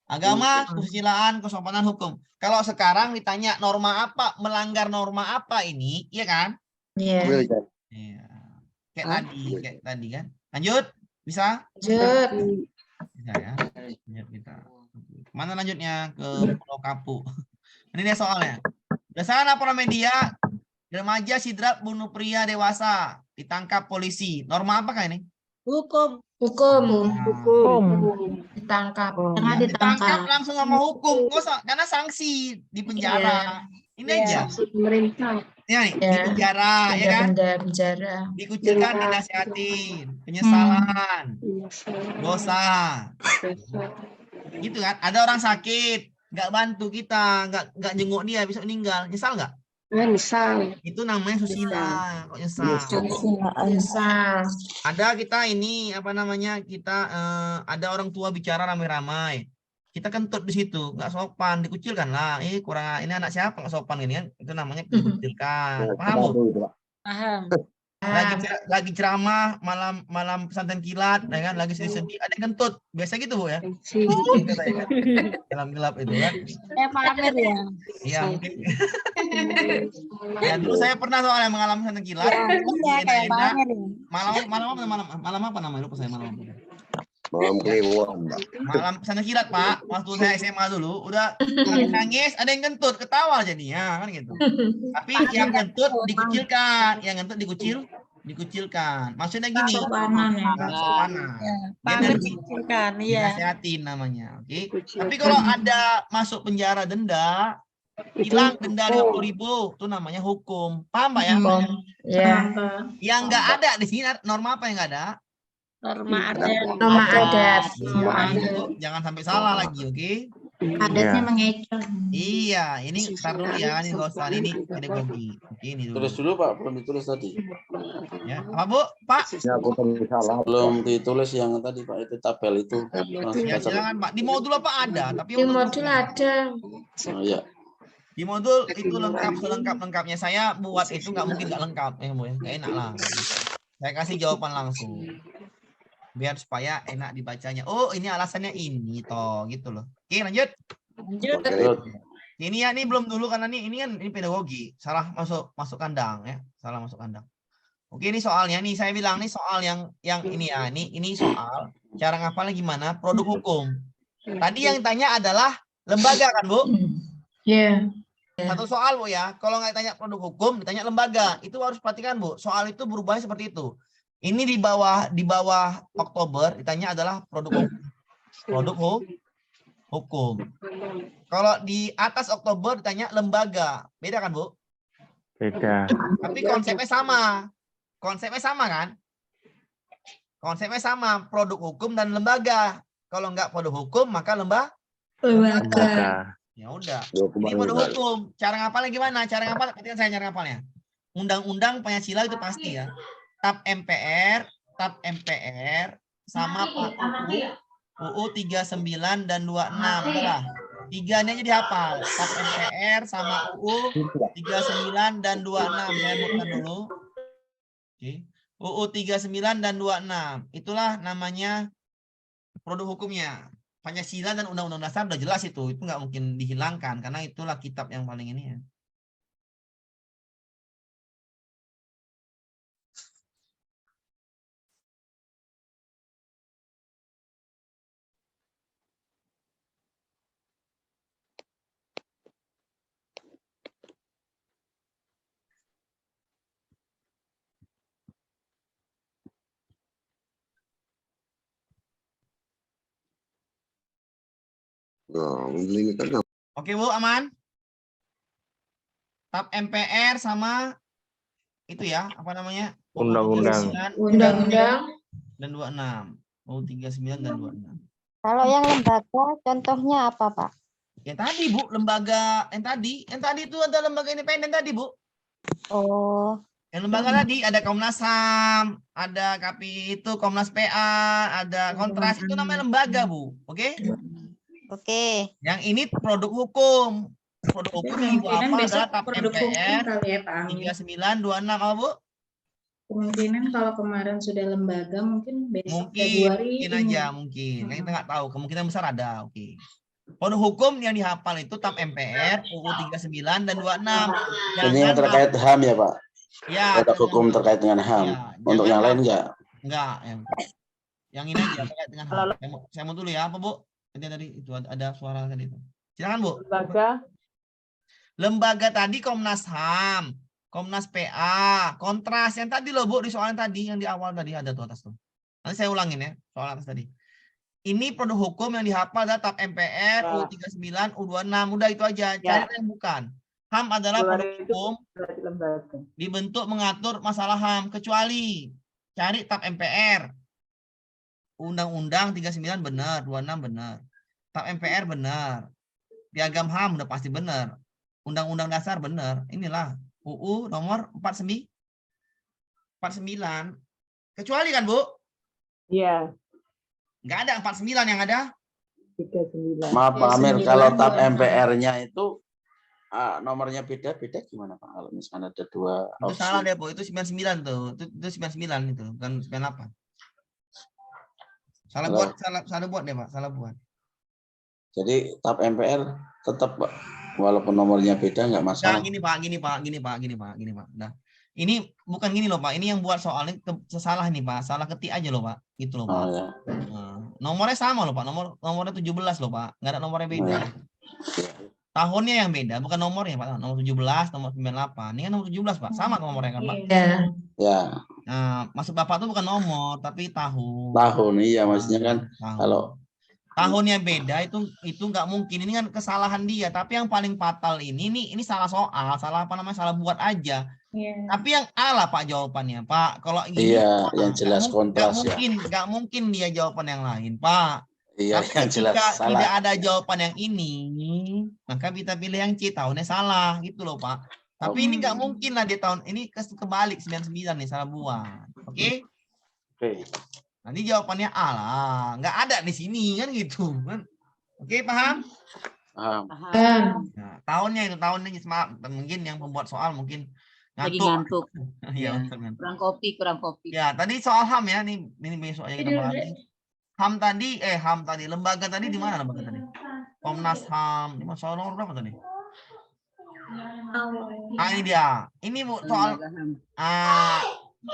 A: Agama, kesusilaan, kesopanan, hukum. Kalau sekarang ditanya norma apa, melanggar norma apa ini, iya kan?
O: Iya.
A: Iya. Kayak tadi kan. Lanjut, bisa?
O: Lanjut.
A: Bisa ya. Lanjut kita. Mana lanjutnya ke Pulau Kapu? Ini dia soalnya. Berdasarkan laporan media, remaja sidrat bunuh pria dewasa, ditangkap polisi. Norma apakah ini?
O: Hukum. Ditangkap.
A: Ditangkap langsung sama hukum. Karena sanksi di penjara. Ini aja.
L: Pemerintah.
A: Ya, nih, di penjara, ya kan?
O: Penjara.
A: Dikucilkan, dinasihatin, penyesalan, dosa. Gitu kan? Ada orang sakit, nggak bantu kita, nggak jenguk dia, bisa meninggal, nyesal nggak?
L: Nyesal.
A: Itu namanya susila. Kok nyesal?
O: Nyesal.
A: Ada kita ini apa namanya? Kita ada orang tua bicara ramai-ramai. kita kentut di situ, nggak sopan, dikucilkan lah. Kurang, ini anak siapa nggak sopan gini kan? Itu namanya dikucilkan. Paham Bu?
O: Paham.
A: Lagi ceramah malam pesantren kilat, ya kan? Lagi sedih-sedih, ada yang kentut, biasa gitu Bu ya? Dalam gelap itu kan?
O: Pamer ya.
A: Iya mungkin. Ya dulu saya pernah soalnya mengalami pesantren kilat. Malam apa namanya? Lupa saya malam apa.
Q: Malam Kliwon,
A: Malam pesantren kilat Pak, waktu saya SMA dulu, udah nangis, ada yang kentut, ketawa jadinya kan gitu. Tapi yang kentut dikucilkan, dikucilkan. Maksudnya gini,
O: Sopanan ya. Pamer dikucilkan, iya.
A: Dinasihatin namanya. Oke. Tapi kalau ada masuk penjara denda, hilang denda 50.000, itu namanya hukum. Paham Pak ya?
O: Iya.
A: Yang nggak ada di sini norma apa yang nggak ada?
O: Norma adat.
A: Jangan sampai salah lagi, oke?
O: Adatnya mengecoh.
A: Iya, ini tar dulu ya, ini losan ini pedagogi. Oke, ini dulu.
R: Tulis dulu Pak, belum ditulis tadi.
A: Ya, apa Bu? Pak?
Q: Ya, aku salah.
R: Belum ditulis yang tadi Pak, itu tabel itu.
A: Ya, jangan Pak, di modul apa ada? Tapi
O: Di modul ada.
R: Oh iya.
A: Di modul itu lengkap selengkap-lengkapnya. Saya buat itu nggak mungkin nggak lengkap, Bu ya. Nggak enak lah. Saya kasih jawaban langsung. Biar supaya enak dibacanya. Oh, ini alasannya ini toh, gitu loh. Oke, lanjut. Ini ya, ini belum dulu karena ini kan ini pedagogi. Salah masuk kandang ya. Salah masuk kandang. Oke, ini soalnya nih saya bilang nih soal yang ini ya. Ini soal cara ngapalnya gimana? Produk hukum. Tadi yang tanya adalah lembaga kan, Bu?
O: Iya.
A: Satu soal Bu ya. Kalau nggak ditanya produk hukum, ditanya lembaga. Itu harus perhatikan Bu. Soal itu berubahnya seperti itu. Ini di bawah Oktober ditanya adalah produk hukum. Kalau di atas Oktober ditanya lembaga. Beda kan, Bu?
S: Beda.
A: Tapi konsepnya sama. Konsepnya sama kan? Konsepnya sama, produk hukum dan lembaga. Kalau nggak produk hukum, maka lembaga. Ya udah. Ini produk hukum. Cara ngapalnya gimana? Cara ngapal, perhatikan saya cara ngapalnya. Undang-undang Pancasila itu pasti ya. TAP MPR sama UU 39 dan 26. Udah. Tiganya aja dihafal. TAP MPR sama UU 39 dan 26. Saya buatkan dulu. Oke. UU 39 dan 26. Itulah namanya produk hukumnya. Pancasila dan Undang-Undang Dasar udah jelas itu. Itu nggak mungkin dihilangkan karena itulah kitab yang paling ini ya. Oke Bu, aman? TAP MPR sama itu ya, apa namanya?
S: Undang-undang.
A: Dan 26. UU 39 dan 26.
I: Kalau yang lembaga contohnya apa, Pak?
A: Yang tadi Bu, lembaga yang tadi itu ada lembaga independen tadi Bu.
I: Oh.
A: Yang lembaga tadi ada Komnas HAM, ada KPI itu Komnas PA, ada Kontras, itu namanya lembaga Bu. Oke?
I: Oke.
A: Yang ini produk hukum. Produk hukum yang Ibu apa adalah TAP MPR 3926 apa Bu?
O: Kemungkinan kalau kemarin sudah lembaga mungkin besok Februari
A: mungkin. Kita nggak tahu, kemungkinan besar ada. Oke. Produk hukum yang dihafal itu TAP MPR UU 39 dan 26.
R: Ini yang terkait HAM ya Pak?
A: Ya.
R: Produk hukum terkait dengan HAM. Ya, untuk yang lain enggak?
A: Enggak. Yang ini aja terkait dengan HAM. Saya mau dulu ya, apa Bu? Tadi itu ada suara tadi itu. Silakan Bu. Lembaga tadi Komnas HAM, Komnas PA, Kontras yang tadi loh Bu, di soal yang tadi yang di awal tadi ada tuh atas tuh. Nanti saya ulangin ya soal atas tadi. Ini produk hukum yang dihafal adalah TAP MPR, UU 39, U26, udah itu aja. Cari yang bukan. HAM adalah produk hukum dibentuk mengatur masalah HAM kecuali cari TAP MPR. Undang-Undang 39 benar, 26 benar. TAP MPR benar. Piagam HAM udah pasti benar. Undang-Undang Dasar benar. Inilah UU nomor 49. Kecuali kan, Bu?
C: Iya.
A: Enggak ada 49 yang ada.
R: Maaf Pak Amir, kalau tab MPR-nya itu nomornya beda-beda gimana Pak? Kalau misalnya ada dua
A: Itu
R: opsi.
A: salah deh, Bu. Itu 99 tuh. Itu 99 itu, bukan 98. Salah buat, salah buat deh, Pak. Salah buat.
R: Jadi tab MPR tetap Pak, walaupun nomornya beda nggak masalah.
A: Nah, gini Pak. Nah, ini bukan gini loh Pak. Ini yang buat soalnya salah nih Pak. Salah ketik aja loh Pak. Gitu loh Pak.
R: Oh, ya.
A: Nah, nomornya sama loh Pak. Nomornya 17 loh Pak. Nggak ada nomornya beda.
R: Oh, ya.
A: Tahunnya yang beda, bukan nomornya Pak. Nomor 17, nomor 98. Ini kan nomor 17 Pak. Sama nomornya kan Pak.
R: Ya.
A: Nah, maksud Bapak tuh bukan nomor, tapi tahun.
R: Tahun, iya maksudnya kan
A: tahun.
R: kalau
A: Tahunnya beda itu nggak mungkin. Ini kan kesalahan dia. Tapi yang paling fatal ini salah soal, salah apa namanya, salah buat aja. Tapi yang A lah Pak jawabannya Pak. Kalau gini,
R: iya yang jelas kontras ya.
A: Nggak mungkin dia jawaban yang lain Pak.
R: Iya
A: Tapi
R: yang jelas
A: jika
R: salah.
A: tidak ada jawaban yang ini, maka kita pilih yang C, tahunnya salah gitu loh Pak. Tapi ini nggak mungkin lah di tahun ini kebalik 99 nih salah buat. Oke?
R: Oke.
A: Nanti jawabannya A lah, nggak ada di sini kan gitu kan. Oke, paham?
R: Paham.
A: Nah, tahunnya mungkin yang pembuat soal mungkin
T: Lagi ngantuk.
A: Iya,
T: Kurang kopi.
A: Ya, tadi soal HAM ya, ini besok aja kita bahas. HAM tadi, lembaga tadi di mana lembaga tadi? Komnas HAM, di soal nomor berapa tadi? Ini dia. Ini Bu soal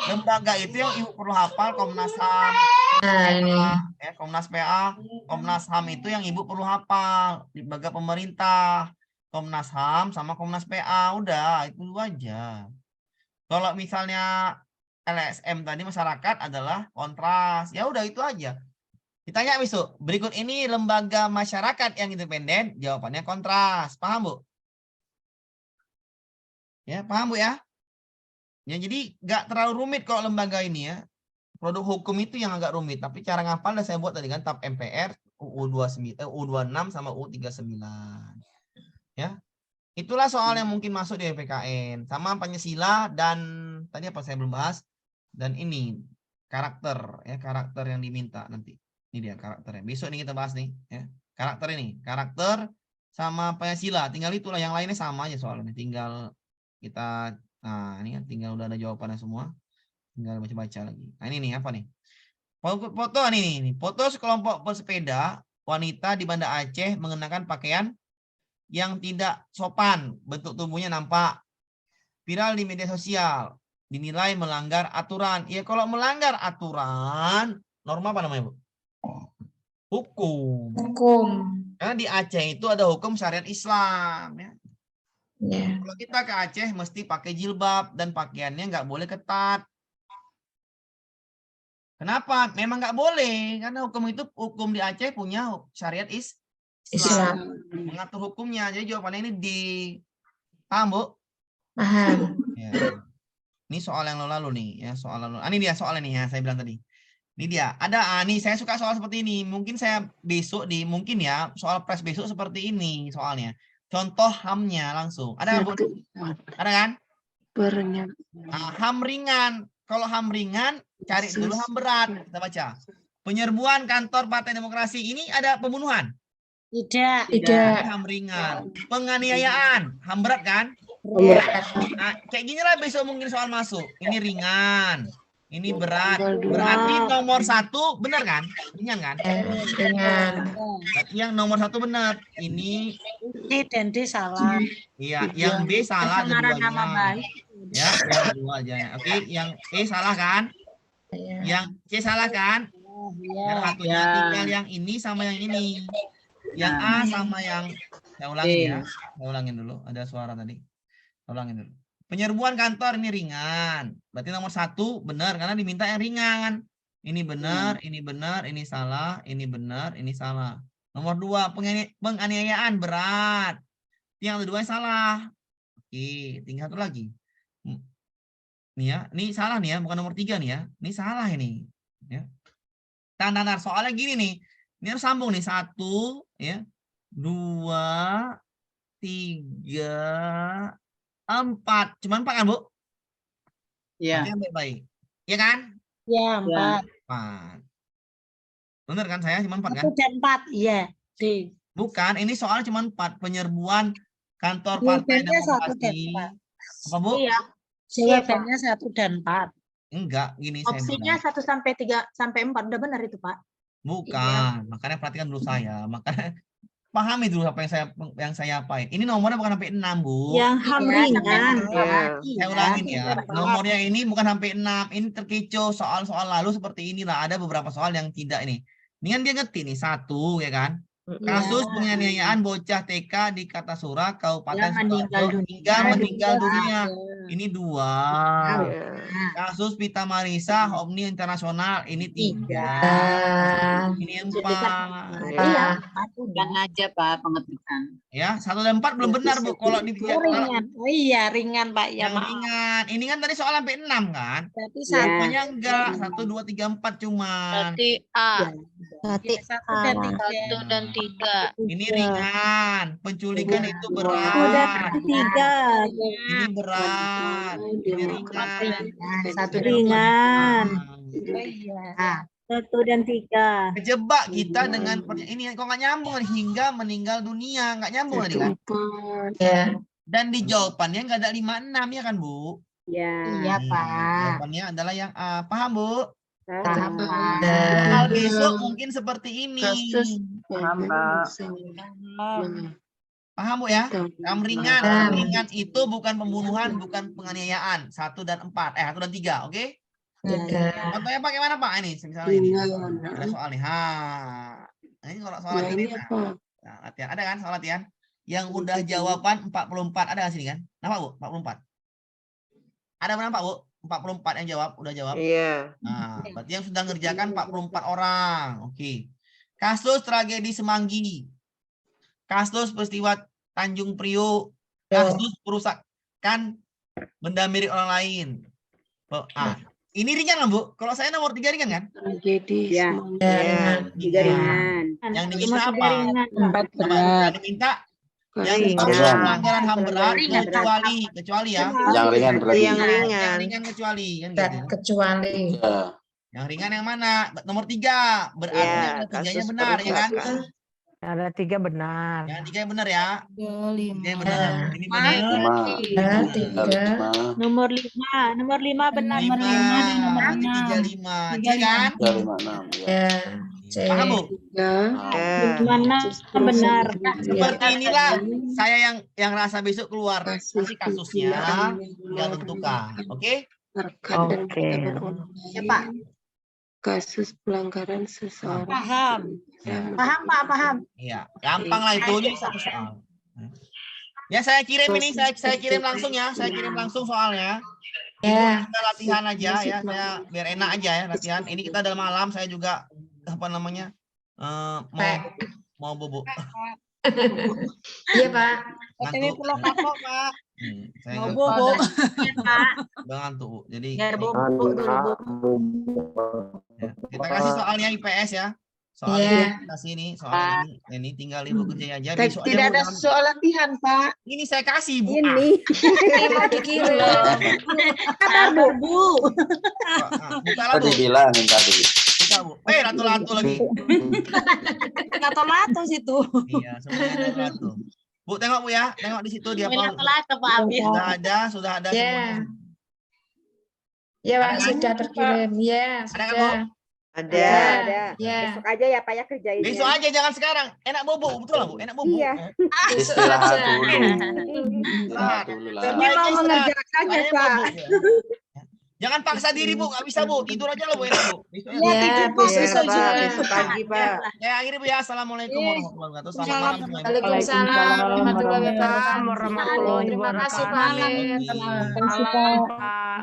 A: lembaga itu yang Ibu perlu hafal. Komnas HAM, Komnas PA, Komnas HAM itu yang Ibu perlu hafal. Lembaga pemerintah, Komnas HAM sama Komnas PA, udah itu aja. Kalau misalnya LSM tadi masyarakat adalah kontras, ya udah itu aja. Ditanya besok, berikut ini lembaga masyarakat yang independen, jawabannya kontras. Paham Bu? Ya, paham Bu ya? Ya, jadi nggak terlalu rumit kalau lembaga ini ya. Produk hukum itu yang agak rumit, tapi cara ngapal saya buat tadi kan tab MPR U26 sama U39. Ya. Itulah soal yang mungkin masuk di PKN. Sama Pancasila dan tadi apa saya belum bahas, dan ini karakter ya, karakter yang diminta nanti. Ini dia karakternya. Besok ini kita bahas nih ya. Karakter ini, karakter sama Pancasila. Tinggal itulah, yang lainnya sama aja soalnya. Tinggal kita ini kan tinggal udah ada jawabannya semua. Tinggal baca-baca lagi. Nah, ini nih apa nih? Foto nih. Foto sekelompok pesepeda wanita di Banda Aceh mengenakan pakaian yang tidak sopan, bentuk tubuhnya nampak. Viral di media sosial, dinilai melanggar aturan. Ya kalau melanggar aturan, norma apa namanya, Bu? Hukum. Karena di Aceh itu ada hukum syariat Islam ya. Kalau kita ke Aceh mesti pakai jilbab dan pakaiannya nggak boleh ketat. Kenapa? Memang nggak boleh karena hukum di Aceh punya syariat Islam. Mengatur hukumnya. Jadi jawabannya ini di paham Bu?
L: Paham.
A: Ya. Ini soal yang lalu nih ya, soal lalu. Ini dia soalnya nih ya, saya bilang tadi. Ini dia. Ada nih saya suka soal seperti ini. Mungkin saya besok mungkin ya soal pres besok seperti ini soalnya. Contoh HAM-nya langsung. Ada Bu? Ada kan? HAM ringan. Kalau HAM ringan, cari dulu HAM berat. Kita baca. Penyerbuan kantor Partai Demokrasi ini ada pembunuhan?
J: Tidak.
A: HAM ringan. Penganiayaan, HAM berat kan? Nah, kayak gini lah besok mungkin soal masuk. Ini ringan. Ini berat. Berarti nomor 1 benar kan? Ringan kan?
L: Ringan.
A: Yang nomor 1 benar. Ini
J: D dan D salah.
A: Iya, yang D salah
J: Pencemaran
A: dua-duanya.
J: nama baik.
A: Ya, yang kedua aja. Oke, yang E salah kan? Yang C salah kan? Yang satunya tinggal yang ini sama yang ini. Yang A sama yang saya ulangin ya. Saya ulangin dulu. Ada suara tadi. Saya ulangin dulu. Penyerbuan kantor ini ringan. Berarti nomor 1 benar karena diminta yang ringan. Ini benar, ini benar, ini salah, ini benar, ini salah. Nomor 2 penganiayaan berat. Yang kedua salah. Oke, tinggal satu lagi. Nih ya, ini salah nih ya, bukan nomor 3 nih ya. Ini salah ini. Ya. Tanda soalnya gini nih. Ini harus sambung nih 1 ya. 2 3 4. Cuma 4 kan, Bu? Iya. Baik-baik. Iya kan?
J: Iya, 4.
A: 4. Benar kan saya cuma 4 kan?
J: 1 dan 4, iya.
A: Bukan, ini soal cuma 4 penyerbuan kantor partai
J: Jawabannya 1 dan
A: demokrasi.
J: 4.
A: Apa Bu?
J: Iya. Jawabannya 1 dan 4.
A: Enggak, gini saya
J: Opsinya
A: bilang.
J: 1 sampai 3 sampai 4 udah benar itu, Pak.
A: Bukan, makanya perhatikan dulu saya. Makanya pahami dulu apa yang saya apain. Ini nomornya bukan sampai 6, Bu.
B: Yang ham ringan.
A: Saya ulangin ya. Nomornya ini bukan sampai 6. Ini terkecoh soal-soal lalu seperti inilah. Ada beberapa soal yang tidak ini. Ini kan dia ngerti nih 1 ya kan. Kasus penganiayaan bocah TK di Kartasura, Kabupaten Sidoarjo hingga meninggal dunia. Ini 2. Kasus Pita Marisa, Omni Internasional. Ini 3. Ini 4.
T: Iya. Dan aja Pak pengetikan.
A: Ya, 1 dan 4 belum benar Bu. Kalau di
J: ringan. Oh iya, ringan Pak. Ya,
A: yang ringan. Ini kan tadi soal sampai 6 kan?
J: Berarti
A: Semuanya enggak. 1, 2, 3, 4 cuman.
D: Berarti A.
J: Berarti 1 dan 3.
A: Ini ringan. Penculikan itu berat.
B: 3.
A: Ini berat. Ini ringan.
J: 1
B: Ringan.
J: Nah,
B: 1 dan 3.
A: Kejebak kita dengan ini kok nggak nyambung hingga meninggal dunia, nggak nyambung tadi kan?
N: Ya.
A: Dan di jawabannya nggak ada 5, 6 ya kan Bu?
B: Ya.
J: Iya Pak.
A: Jawabannya adalah yang A. Paham Bu?
J: Paham, Pak.
A: Soal besok mungkin seperti ini.
N: Paham, Pak.
A: Paham Bu ya? Yang ringan. Yang ringan itu bukan pembunuhan, bukan penganiayaan. 1 dan 4. 1 dan 3, oke? Contohnya pakai mana Pak? Ini misalnya ini. Ada soal nih. Ini kalau soal ini. Nah, latihan. Ada kan soal latihan? Yang udah jawaban 44. Ada nggak sini kan? Nama Bu? 44. Ada berapa Bu? 44 yang jawab, udah jawab.
N: Iya.
A: Nah, berarti yang sudah ngerjakan 44 orang. Oke. Kasus tragedi Semanggi. Kasus peristiwa Tanjung Priok. Kasus perusakan benda milik orang lain. Ini ringan lah Bu. Kalau saya nomor 3 ringan kan?
N: Tragedi.
B: Ya.
N: 3
B: ringan.
A: Yang diminta apa?
J: 4
A: Yang diminta yang pelanggaran HAM berat kecuali ya.
R: Yang ringan berarti.
N: Yang ringan.
A: Yang ringan kecuali kan gitu.
N: Kecuali.
A: Yang ringan yang mana? Nomor 3. Berarti yang ketiganya benar ya kan?
C: Ada 3 benar.
A: Yang 3 yang benar ya.
P: 5.
A: Ini benar. Ini benar.
N: 3.
B: Nomor 5. Nomor 5 benar.
P: Nomor 5 dan nomor
A: 35. C kan?
R: 36.
N: Ya.
A: Paham Bu?
B: Mana benar.
A: Seperti inilah saya yang rasa besok keluar nanti kasusnya yang tentukan. Oke?
C: Oke.
J: Ya Pak.
N: Kasus pelanggaran seseorang.
J: Paham. Paham Pak, paham.
A: Iya, gampang lah itu ini satu soal. Ya saya kirim ini, saya kirim langsung ya, saya kirim langsung soalnya.
N: Ya.
A: Kita latihan aja ya, saya biar enak aja ya latihan. Ini kita udah malam, saya juga apa namanya mau bobo.
N: Iya Pak.
J: Ini pulau kapok Pak.
A: Saya
J: Mau bobo.
A: Pak. Udah ngantuk Bu. Jadi
J: Biar bobo dulu.
A: ya, kita kasih soalnya IPS ya. Soalnya kasih ini soal ini tinggal Ibu kerjain aja. Besok
N: Tidak ada soal latihan Pak.
A: Ini saya kasih Bu.
B: Ini.
N: Mau dikirim.
J: Kabar Bu.
A: Buka lah Bu.
R: Dibilangin tadi.
A: Buka Bu. Ratu-ratu lagi.
J: Lato-lato situ.
A: Iya, semuanya ratu-ratu. Bu, tengok Bu ya. Tengok di situ dia apa.
J: Lato-lato Pak Amir.
A: Sudah ada semuanya.
N: Ya Pak, sudah terkirim. Ya,
A: Ada kan Bu?
L: Ada.
N: Ya.
L: Besok aja ya Pak ya kerjain.
A: Besok aja jangan sekarang. Enak bobo, betul lah Bu. Enak bobo.
L: Iya.
R: Istirahat dulu.
A: Istirahat.
L: Ini mau mengerjakannya Pak.
A: Jangan paksa diri Bu, nggak bisa Bu. Tidur aja lah Bu, enak Bu.
N: Ya, besok
L: pagi Pak.
A: Saya akhiri Bu ya. Assalamualaikum warahmatullahi wabarakatuh. Selamat malam.
N: Waalaikumsalam warahmatullahi wabarakatuh.
C: Warahmatullahi
N: Terima kasih Pak
C: wabarakatuh.
N: Amir.
C: Terima kasih Pak.